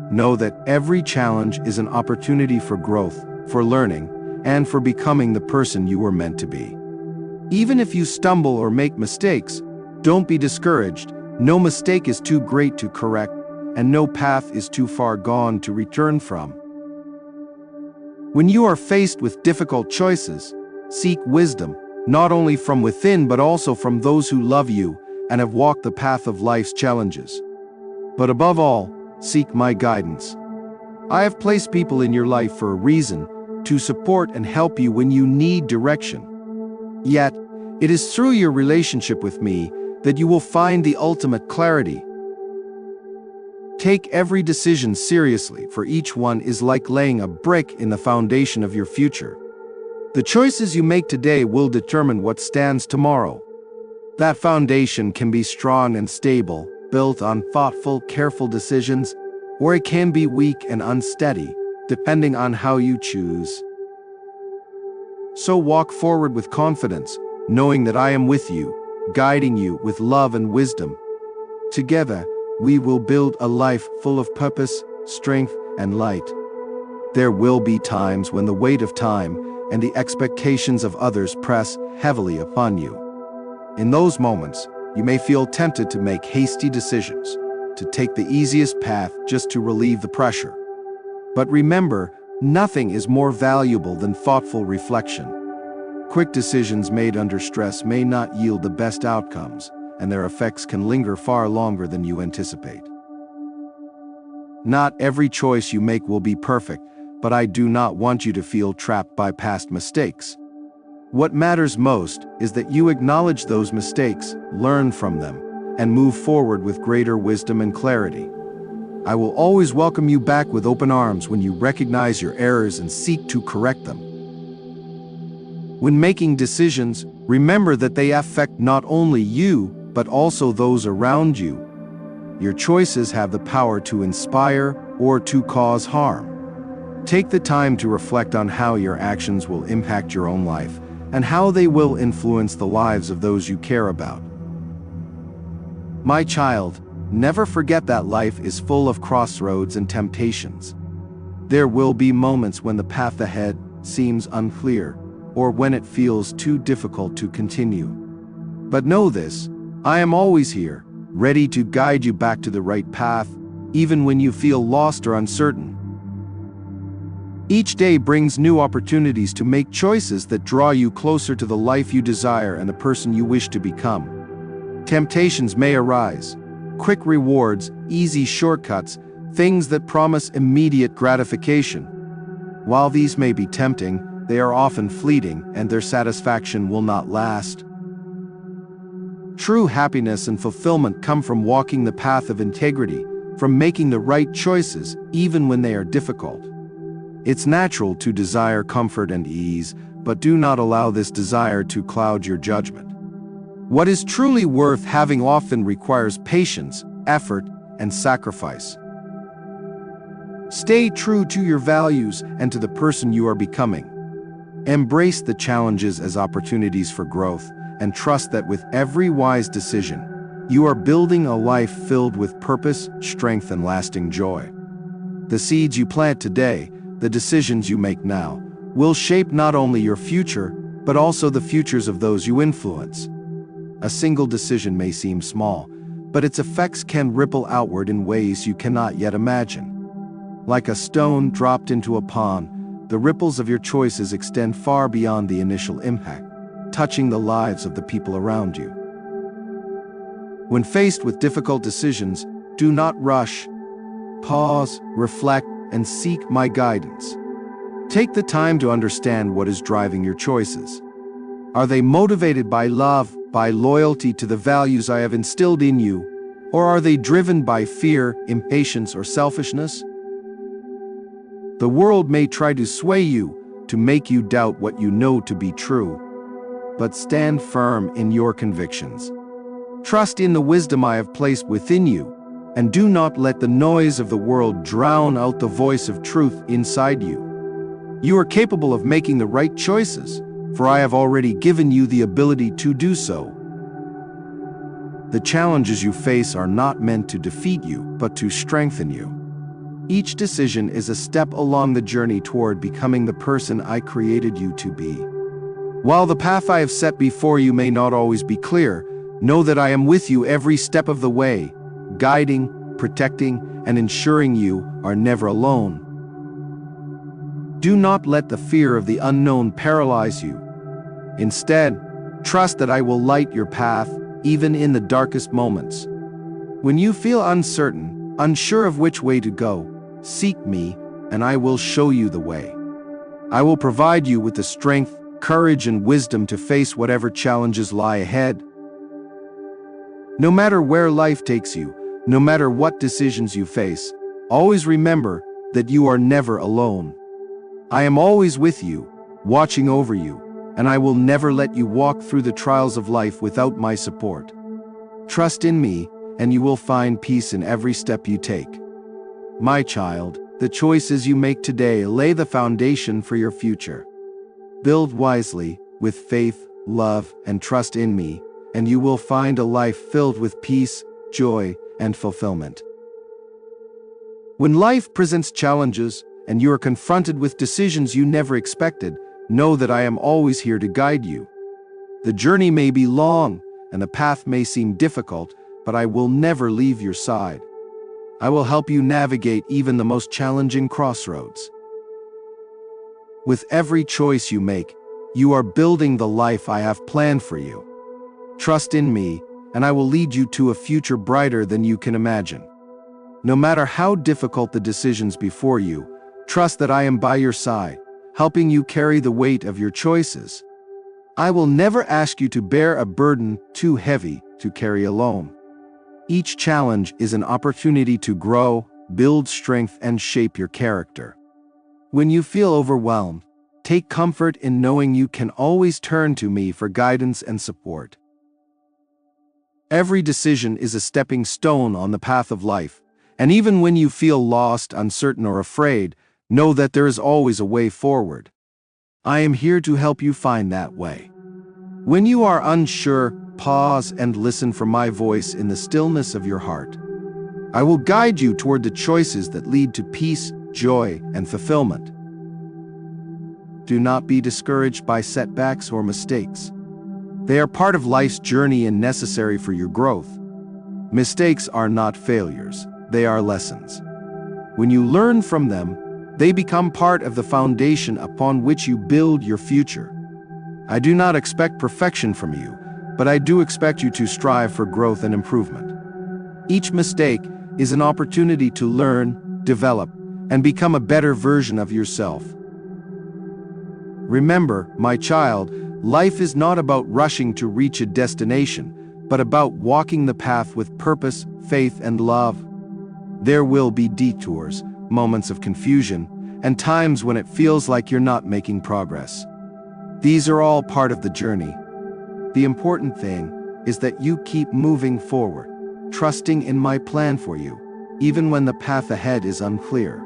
S1: Know that every challenge is an opportunity for growth, for learning, and for becoming the person you were meant to be. Even if you stumble or make mistakes, don't be discouraged. No mistake is too great to correct, and no path is too far gone to return from. When you are faced with difficult choices, seek wisdom, not only from within but also from those who love you and have walked the path of life's challenges. But above all, seek my guidance. I have placed people in your life for a reason, to support and help you when you need direction. Yet, it is through your relationship with me that you will find the ultimate clarity. Take every decision seriously, for each one is like laying a brick in the foundation of your future. The choices you make today will determine what stands tomorrow. That foundation can be strong and stable, built on thoughtful, careful decisions, or it can be weak and unsteady, depending on how you choose. So walk forward with confidence, knowing that I am with you, guiding you with love and wisdom. Together, we will build a life full of purpose, strength, and light. There will be times when the weight of time and the expectations of others press heavily upon you. In those moments, you may feel tempted to make hasty decisions, to take the easiest path just to relieve the pressure. But remember, nothing is more valuable than thoughtful reflection. Quick decisions made under stress may not yield the best outcomes, and their effects can linger far longer than you anticipate. Not every choice you make will be perfect, but I do not want you to feel trapped by past mistakes. What matters most is that you acknowledge those mistakes, learn from them, and move forward with greater wisdom and clarity. I will always welcome you back with open arms when you recognize your errors and seek to correct them. When making decisions, remember that they affect not only you, but also those around you. Your choices have the power to inspire or to cause harm. Take the time to reflect on how your actions will impact your own life and how they will influence the lives of those you care about. My child, never forget that life is full of crossroads and temptations. There will be moments when the path ahead seems unclear, or when it feels too difficult to continue. But know this, I am always here, ready to guide you back to the right path, even when you feel lost or uncertain. Each day brings new opportunities to make choices that draw you closer to the life you desire and the person you wish to become. Temptations may arise, quick rewards, easy shortcuts, things that promise immediate gratification. While these may be tempting, they are often fleeting and their satisfaction will not last. True happiness and fulfillment come from walking the path of integrity, from making the right choices even when they are difficult. It's natural to desire comfort and ease, but do not allow this desire to cloud your judgment. What is truly worth having often requires patience, effort, and sacrifice. Stay true to your values and to the person you are becoming. Embrace the challenges as opportunities for growth, and trust that with every wise decision, you are building a life filled with purpose, strength, and lasting joy. The seeds you plant today, the decisions you make now, will shape not only your future, but also the futures of those you influence. A single decision may seem small, but its effects can ripple outward in ways you cannot yet imagine. Like a stone dropped into a pond, the ripples of your choices extend far beyond the initial impact, touching the lives of the people around you. When faced with difficult decisions, do not rush. Pause, reflect, and seek my guidance. Take the time to understand what is driving your choices. Are they motivated by love, by loyalty to the values I have instilled in you, or are they driven by fear, impatience, or selfishness? The world may try to sway you, to make you doubt what you know to be true, but stand firm in your convictions. Trust in the wisdom I have placed within you, and do not let the noise of the world drown out the voice of truth inside you. You are capable of making the right choices, for I have already given you the ability to do so. The challenges you face are not meant to defeat you, but to strengthen you. Each decision is a step along the journey toward becoming the person I created you to be. While the path I have set before you may not always be clear, know that I am with you every step of the way, guiding, protecting, and ensuring you are never alone. Do not let the fear of the unknown paralyze you. Instead, trust that I will light your path, even in the darkest moments. When you feel uncertain, unsure of which way to go, seek me, and I will show you the way. I will provide you with the strength, courage, and wisdom to face whatever challenges lie ahead. No matter where life takes you, no matter what decisions you face, always remember that you are never alone. I am always with you, watching over you, and I will never let you walk through the trials of life without my support. Trust in me, and you will find peace in every step you take. My child, the choices you make today lay the foundation for your future. Build wisely, with faith, love, and trust in me, and you will find a life filled with peace, joy, and fulfillment. When life presents challenges, and you are confronted with decisions you never expected, know that I am always here to guide you. The journey may be long, and the path may seem difficult, but I will never leave your side. I will help you navigate even the most challenging crossroads. With every choice you make, you are building the life I have planned for you. Trust in me, and I will lead you to a future brighter than you can imagine. No matter how difficult the decisions before you, trust that I am by your side, helping you carry the weight of your choices. I will never ask you to bear a burden too heavy to carry alone. Each challenge is an opportunity to grow, build strength, and shape your character. When you feel overwhelmed, take comfort in knowing you can always turn to me for guidance and support. Every decision is a stepping stone on the path of life, and even when you feel lost, uncertain, or afraid, know that there is always a way forward. I am here to help you find that way. When you are unsure, pause and listen for my voice in the stillness of your heart. I will guide you toward the choices that lead to peace, joy, and fulfillment. Do not be discouraged by setbacks or mistakes. They are part of life's journey and necessary for your growth. Mistakes are not failures, they are lessons. When you learn from them, they become part of the foundation upon which you build your future. I do not expect perfection from you, but I do expect you to strive for growth and improvement. Each mistake is an opportunity to learn, develop, and become a better version of yourself. Remember, my child, life is not about rushing to reach a destination, but about walking the path with purpose, faith, and love. There will be detours, moments of confusion, and times when it feels like you're not making progress. These are all part of the journey. The important thing is that you keep moving forward, trusting in my plan for you, even when the path ahead is unclear.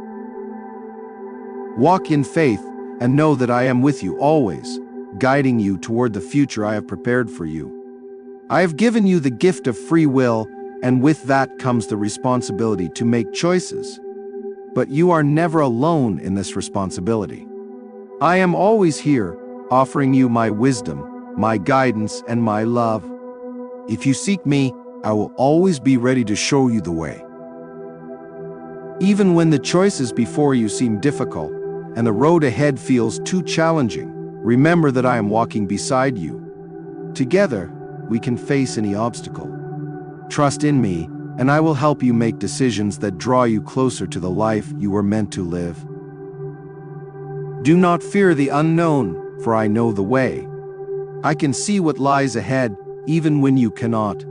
S1: Walk in faith and know that I am with you always, guiding you toward the future I have prepared for you. I have given you the gift of free will, and with that comes the responsibility to make choices. But you are never alone in this responsibility. I am always here, offering you my wisdom, my guidance, and my love. If you seek me, I will always be ready to show you the way. Even when the choices before you seem difficult, and the road ahead feels too challenging, remember that I am walking beside you. Together, we can face any obstacle. Trust in me, and I will help you make decisions that draw you closer to the life you were meant to live. Do not fear the unknown, for I know the way. I can see what lies ahead, even when you cannot.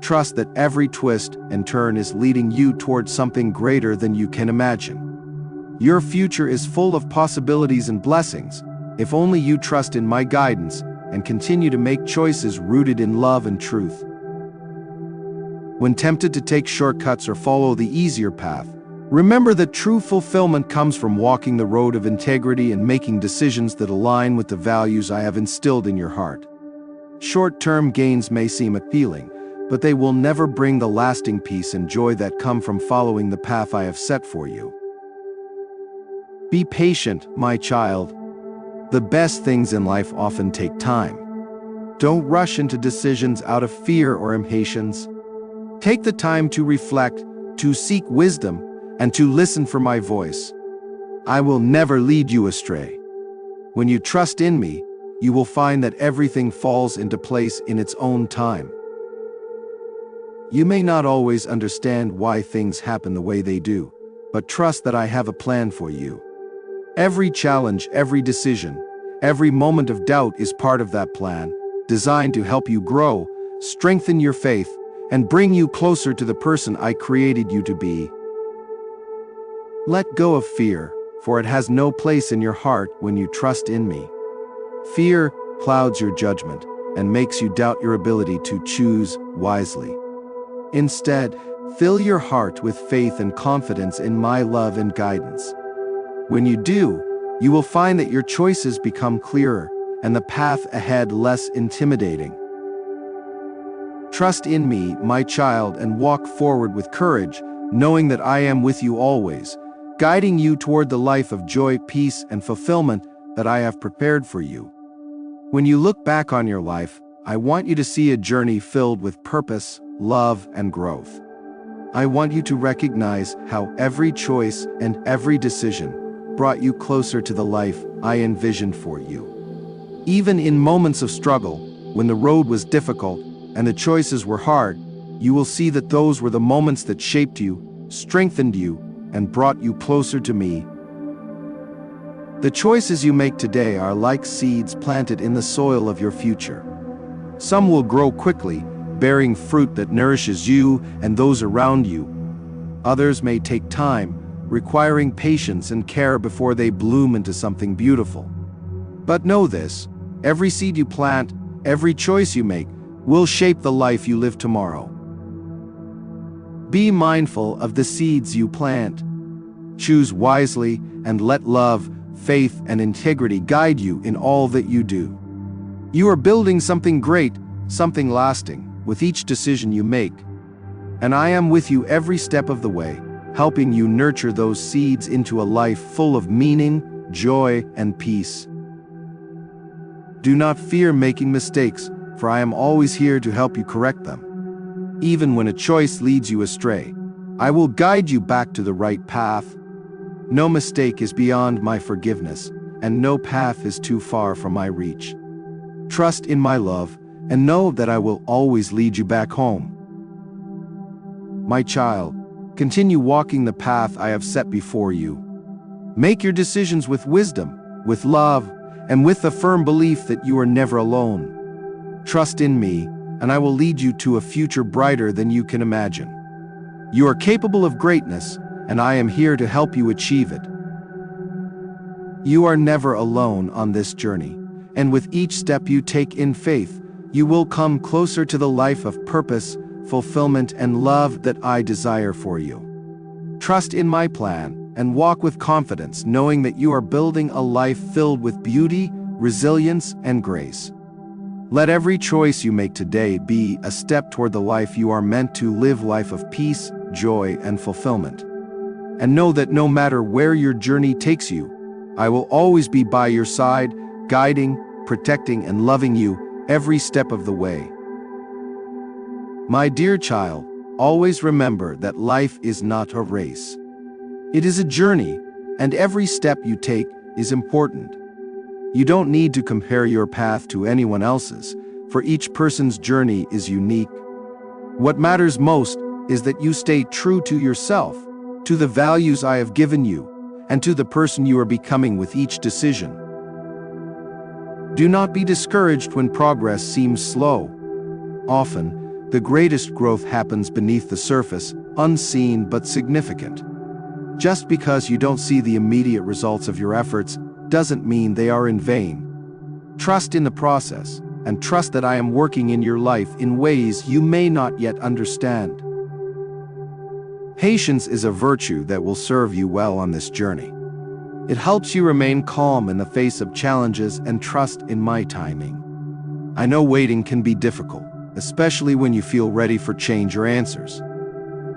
S1: Trust that every twist and turn is leading you towards something greater than you can imagine. Your future is full of possibilities and blessings, if only you trust in my guidance and continue to make choices rooted in love and truth. When tempted to take shortcuts or follow the easier path, remember that true fulfillment comes from walking the road of integrity and making decisions that align with the values I have instilled in your heart. Short-term gains may seem appealing, but they will never bring the lasting peace and joy that come from following the path I have set for you. Be patient, my child. The best things in life often take time. Don't rush into decisions out of fear or impatience. Take the time to reflect, to seek wisdom, and to listen for my voice. I will never lead you astray. When you trust in me, you will find that everything falls into place in its own time. You may not always understand why things happen the way they do, but trust that I have a plan for you. Every challenge, every decision, every moment of doubt is part of that plan, designed to help you grow, strengthen your faith, and bring you closer to the person I created you to be. Let go of fear, for it has no place in your heart when you trust in me. Fear clouds your judgment and makes you doubt your ability to choose wisely. Instead, fill your heart with faith and confidence in my love and guidance. When you do, you will find that your choices become clearer and the path ahead less intimidating. Trust in me, my child, and walk forward with courage, knowing that I am with you always, guiding you toward the life of joy, peace, and fulfillment that I have prepared for you. When you look back on your life, I want you to see a journey filled with purpose, love, and growth. I want you to recognize how every choice and every decision brought you closer to the life I envisioned for you. Even in moments of struggle, when the road was difficult and the choices were hard, you will see that those were the moments that shaped you, strengthened you, and brought you closer to me. The choices you make today are like seeds planted in the soil of your future. Some will grow quickly, bearing fruit that nourishes you and those around you. Others may take time, requiring patience and care before they bloom into something beautiful. But know this: every seed you plant, every choice you make, will shape the life you live tomorrow. Be mindful of the seeds you plant. Choose wisely and let love, faith, and integrity guide you in all that you do. You are building something great, something lasting, with each decision you make. And I am with you every step of the way, helping you nurture those seeds into a life full of meaning, joy, and peace. Do not fear making mistakes, for I am always here to help you correct them. Even when a choice leads you astray, I will guide you back to the right path. No mistake is beyond my forgiveness, and no path is too far from my reach. Trust in my love, and know that I will always lead you back home. My child, continue walking the path I have set before you. Make your decisions with wisdom, with love, and with the firm belief that you are never alone. Trust in me, and I will lead you to a future brighter than you can imagine. You are capable of greatness, and I am here to help you achieve it. You are never alone on this journey, and with each step you take in faith, you will come closer to the life of purpose, fulfillment, and love that I desire for you. Trust in my plan and walk with confidence, knowing that you are building a life filled with beauty, resilience, and grace. Let every choice you make today be a step toward the life you are meant to live, life of peace, joy, and fulfillment. And know that no matter where your journey takes you, I will always be by your side, guiding, protecting, and loving you every step of the way. My dear child, always remember that life is not a race. It is a journey, and every step you take is important. You don't need to compare your path to anyone else's, for each person's journey is unique. What matters most is that you stay true to yourself, to the values I have given you, and to the person you are becoming with each decision. Do not be discouraged when progress seems slow. Often, the greatest growth happens beneath the surface, unseen but significant. Just because you don't see the immediate results of your efforts doesn't mean they are in vain. Trust in the process, and trust that I am working in your life in ways you may not yet understand. Patience is a virtue that will serve you well on this journey. It helps you remain calm in the face of challenges and trust in my timing. I know waiting can be difficult, especially when you feel ready for change or answers.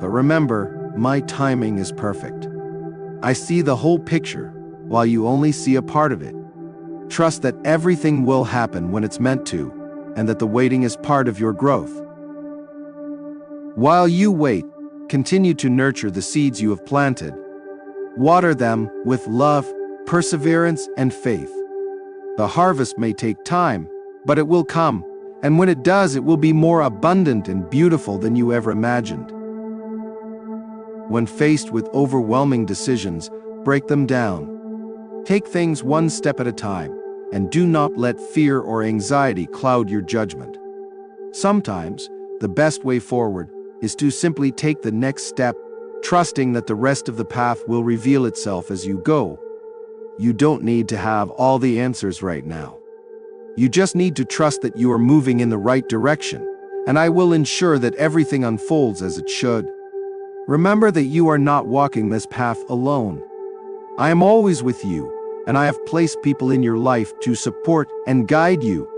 S1: But remember, my timing is perfect. I see the whole picture, while you only see a part of it. Trust that everything will happen when it's meant to, and that the waiting is part of your growth. While you wait, Continue to nurture the seeds you have planted. Water them with love, perseverance, and faith. The harvest may take time, but it will come, and when it does, it will be more abundant and beautiful than you ever imagined. When faced with overwhelming decisions, break them down. Take things one step at a time, and do not let fear or anxiety cloud your judgment. Sometimes, the best way forward is to simply take the next step, trusting that the rest of the path will reveal itself as you go. You don't need to have all the answers right now. You just need to trust that you are moving in the right direction, and I will ensure that everything unfolds as it should. Remember that you are not walking this path alone. I am always with you, and I have placed people in your life to support and guide you.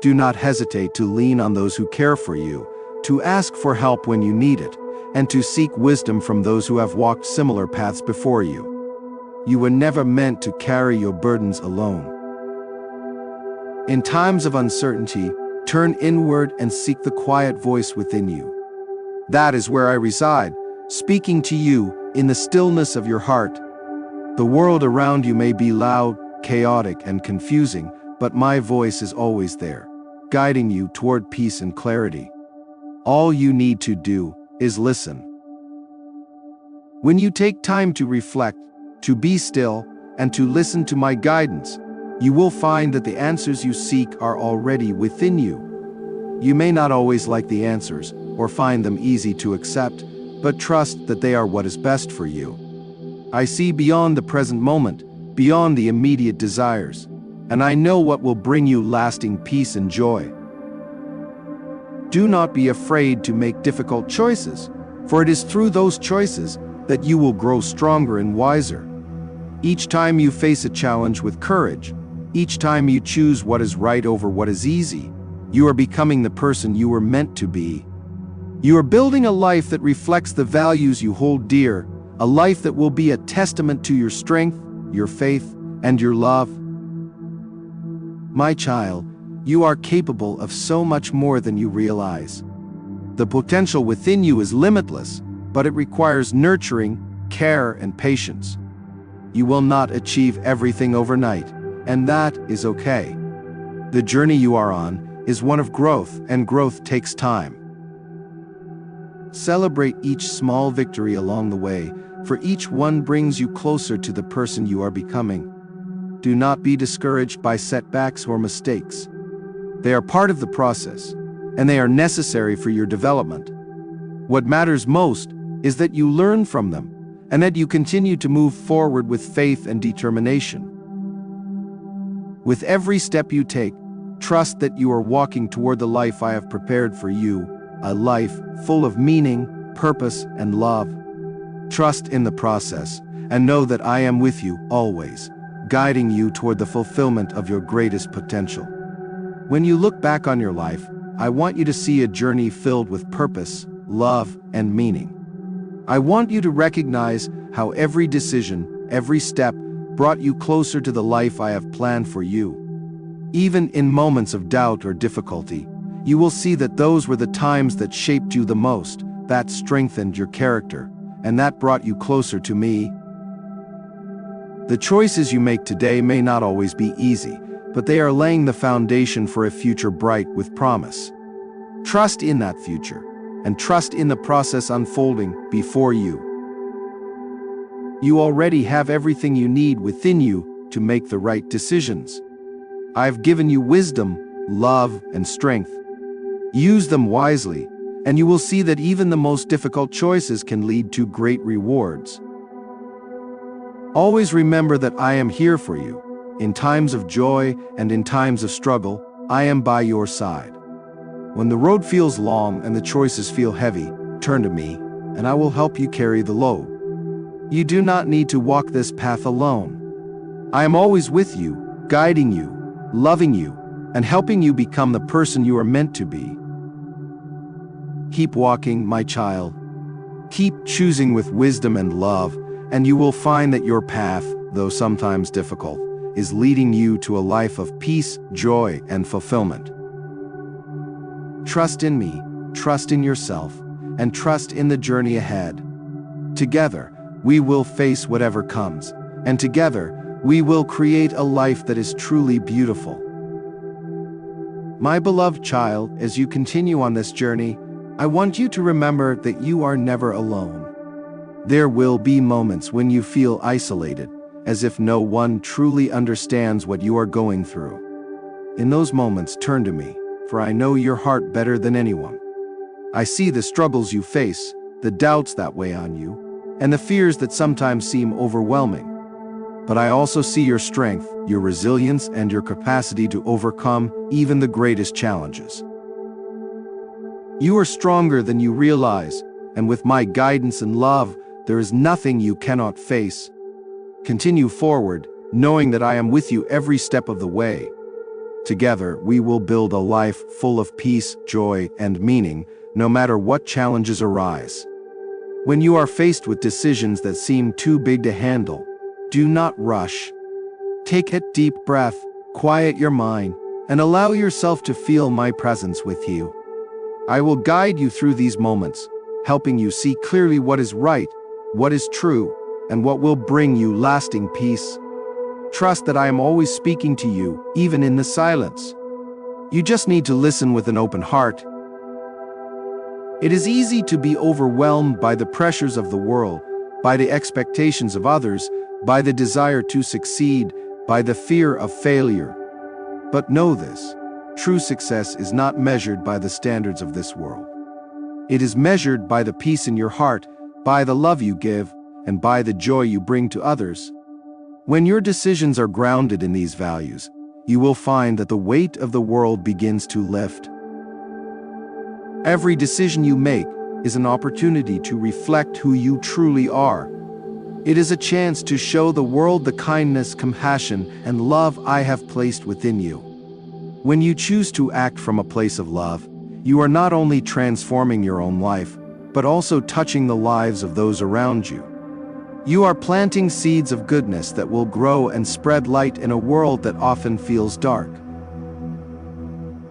S1: Do not hesitate to lean on those who care for you, to ask for help when you need it, and to seek wisdom from those who have walked similar paths before you. You were never meant to carry your burdens alone. In times of uncertainty, turn inward and seek the quiet voice within you. That is where I reside, speaking to you in the stillness of your heart. The world around you may be loud, chaotic, and confusing, but my voice is always there, guiding you toward peace and clarity. All you need to do is listen. When you take time to reflect, to be still, and to listen to my guidance, you will find that the answers you seek are already within you. You may not always like the answers or find them easy to accept, but trust that they are what is best for you. I see beyond the present moment, beyond the immediate desires, and I know what will bring you lasting peace and joy. Do not be afraid to make difficult choices, for it is through those choices that you will grow stronger and wiser. Each time you face a challenge with courage, each time you choose what is right over what is easy, you are becoming the person you were meant to be. You are building a life that reflects the values you hold dear, a life that will be a testament to your strength, your faith, and your love. My child, you are capable of so much more than you realize. The potential within you is limitless, but it requires nurturing, care, and patience. You will not achieve everything overnight, and that is okay. The journey you are on is one of growth, and growth takes time. Celebrate each small victory along the way, for each one brings you closer to the person you are becoming. Do not be discouraged by setbacks or mistakes. They are part of the process, and they are necessary for your development. What matters most is that you learn from them, and that you continue to move forward with faith and determination. With every step you take, trust that you are walking toward the life I have prepared for you, a life full of meaning, purpose, and love. Trust in the process, and know that I am with you always, guiding you toward the fulfillment of your greatest potential. When you look back on your life, I want you to see a journey filled with purpose, love, and meaning. I want you to recognize how every decision, every step, brought you closer to the life I have planned for you. Even in moments of doubt or difficulty, you will see that those were the times that shaped you the most, that strengthened your character, and that brought you closer to me. The choices you make today may not always be easy, but they are laying the foundation for a future bright with promise. Trust in that future, and trust in the process unfolding before you. You already have everything you need within you to make the right decisions. I've given you wisdom, love, and strength. Use them wisely, and you will see that even the most difficult choices can lead to great rewards. Always remember that I am here for you. In times of joy and in times of struggle, I am by your side. When the road feels long and the choices feel heavy, turn to me, and I will help you carry the load. You do not need to walk this path alone. I am always with you, guiding you, loving you, and helping you become the person you are meant to be. Keep walking, my child. Keep choosing with wisdom and love, and you will find that your path, though sometimes difficult, is leading you to a life of peace, joy, and fulfillment. Trust in me, trust in yourself, and trust in the journey ahead. Together, we will face whatever comes, and together, we will create a life that is truly beautiful. My beloved child, as you continue on this journey, I want you to remember that you are never alone. There will be moments when you feel isolated, as if no one truly understands what you are going through. In those moments, turn to me, for I know your heart better than anyone. I see the struggles you face, the doubts that weigh on you, and the fears that sometimes seem overwhelming. But I also see your strength, your resilience, and your capacity to overcome even the greatest challenges. You are stronger than you realize, and with my guidance and love, there is nothing you cannot face. Continue forward, knowing that I am with you every step of the way. Together, we will build a life full of peace, joy, and meaning, no matter what challenges arise. When you are faced with decisions that seem too big to handle, do not rush. Take a deep breath, quiet your mind, and allow yourself to feel my presence with you. I will guide you through these moments, helping you see clearly what is right, what is true, and what will bring you lasting peace. Trust that I am always speaking to you, even in the silence. You just need to listen with an open heart. It is easy to be overwhelmed by the pressures of the world, by the expectations of others, by the desire to succeed, by the fear of failure. But know this, true success is not measured by the standards of this world. It is measured by the peace in your heart, by the love you give, and by the joy you bring to others. When your decisions are grounded in these values, you will find that the weight of the world begins to lift. Every decision you make is an opportunity to reflect who you truly are. It is a chance to show the world the kindness, compassion, and love I have placed within you. When you choose to act from a place of love, you are not only transforming your own life, but also touching the lives of those around you. You are planting seeds of goodness that will grow and spread light in a world that often feels dark.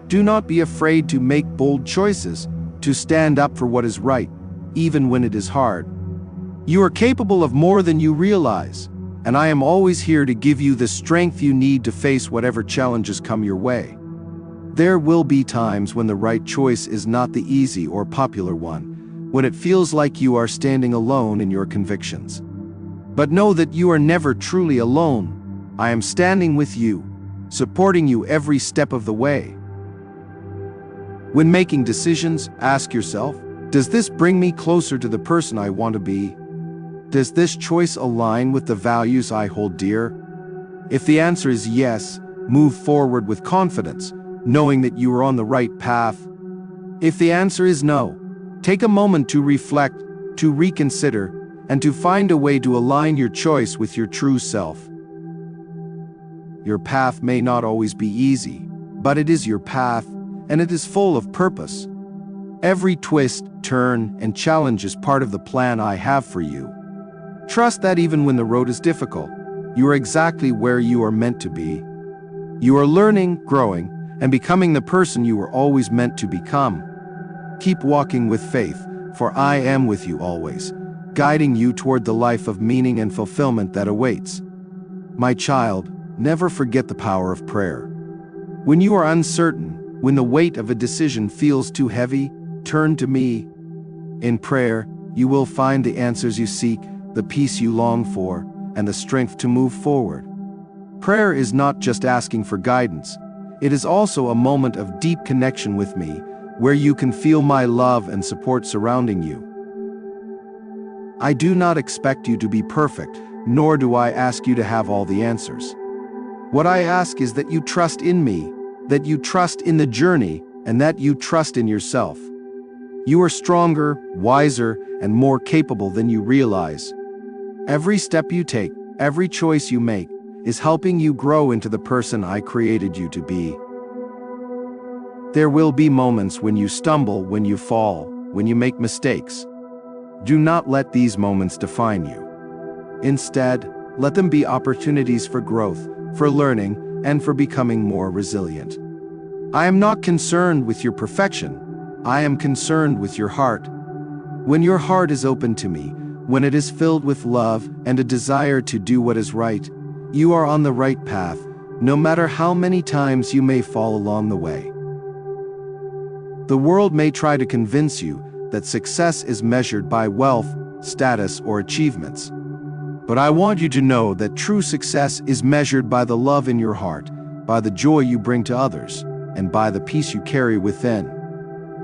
S1: Do not be afraid to make bold choices, to stand up for what is right, even when it is hard. You are capable of more than you realize, and I am always here to give you the strength you need to face whatever challenges come your way. There will be times when the right choice is not the easy or popular one, when it feels like you are standing alone in your convictions. But know that you are never truly alone. I am standing with you, supporting you every step of the way. When making decisions, ask yourself, does this bring me closer to the person I want to be? Does this choice align with the values I hold dear? If the answer is yes, move forward with confidence, knowing that you are on the right path. If the answer is no, take a moment to reflect, to reconsider, and to find a way to align your choice with your true self. Your path may not always be easy, but it is your path, and it is full of purpose. Every twist, turn, and challenge is part of the plan I have for you. Trust that even when the road is difficult, you are exactly where you are meant to be. You are learning, growing, and becoming the person you were always meant to become. Keep walking with faith, for I am with you always, guiding you toward the life of meaning and fulfillment that awaits. My child, never forget the power of prayer. When you are uncertain, when the weight of a decision feels too heavy, turn to me. In prayer, you will find the answers you seek, the peace you long for, and the strength to move forward. Prayer is not just asking for guidance. It is also a moment of deep connection with me, where you can feel my love and support surrounding you. I do not expect you to be perfect, nor do I ask you to have all the answers. What I ask is that you trust in me, that you trust in the journey, and that you trust in yourself. You are stronger, wiser, and more capable than you realize. Every step you take, every choice you make, is helping you grow into the person I created you to be. There will be moments when you stumble, when you fall, when you make mistakes. Do not let these moments define you. Instead, let them be opportunities for growth, for learning, and for becoming more resilient. I am not concerned with your perfection. I am concerned with your heart. When your heart is open to me, when it is filled with love and a desire to do what is right, you are on the right path, no matter how many times you may fall along the way. The world may try to convince you that success is measured by wealth, status, or achievements. But I want you to know that true success is measured by the love in your heart, by the joy you bring to others, and by the peace you carry within.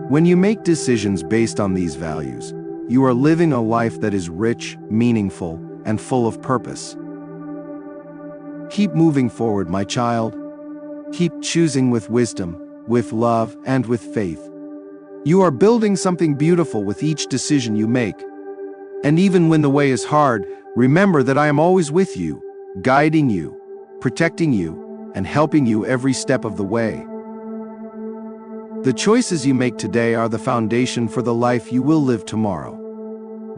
S1: When you make decisions based on these values, you are living a life that is rich, meaningful, and full of purpose. Keep moving forward, my child. Keep choosing with wisdom, with love, and with faith. You are building something beautiful with each decision you make. And even when the way is hard, remember that I am always with you, guiding you, protecting you, and helping you every step of the way. The choices you make today are the foundation for the life you will live tomorrow.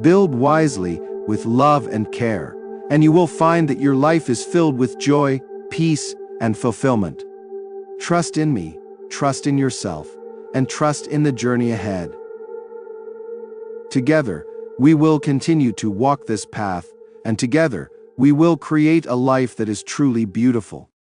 S1: Build wisely, with love and care, and you will find that your life is filled with joy, peace, and fulfillment. Trust in me, trust in yourself, and trust in the journey ahead. Together, we will continue to walk this path, and together, we will create a life that is truly beautiful.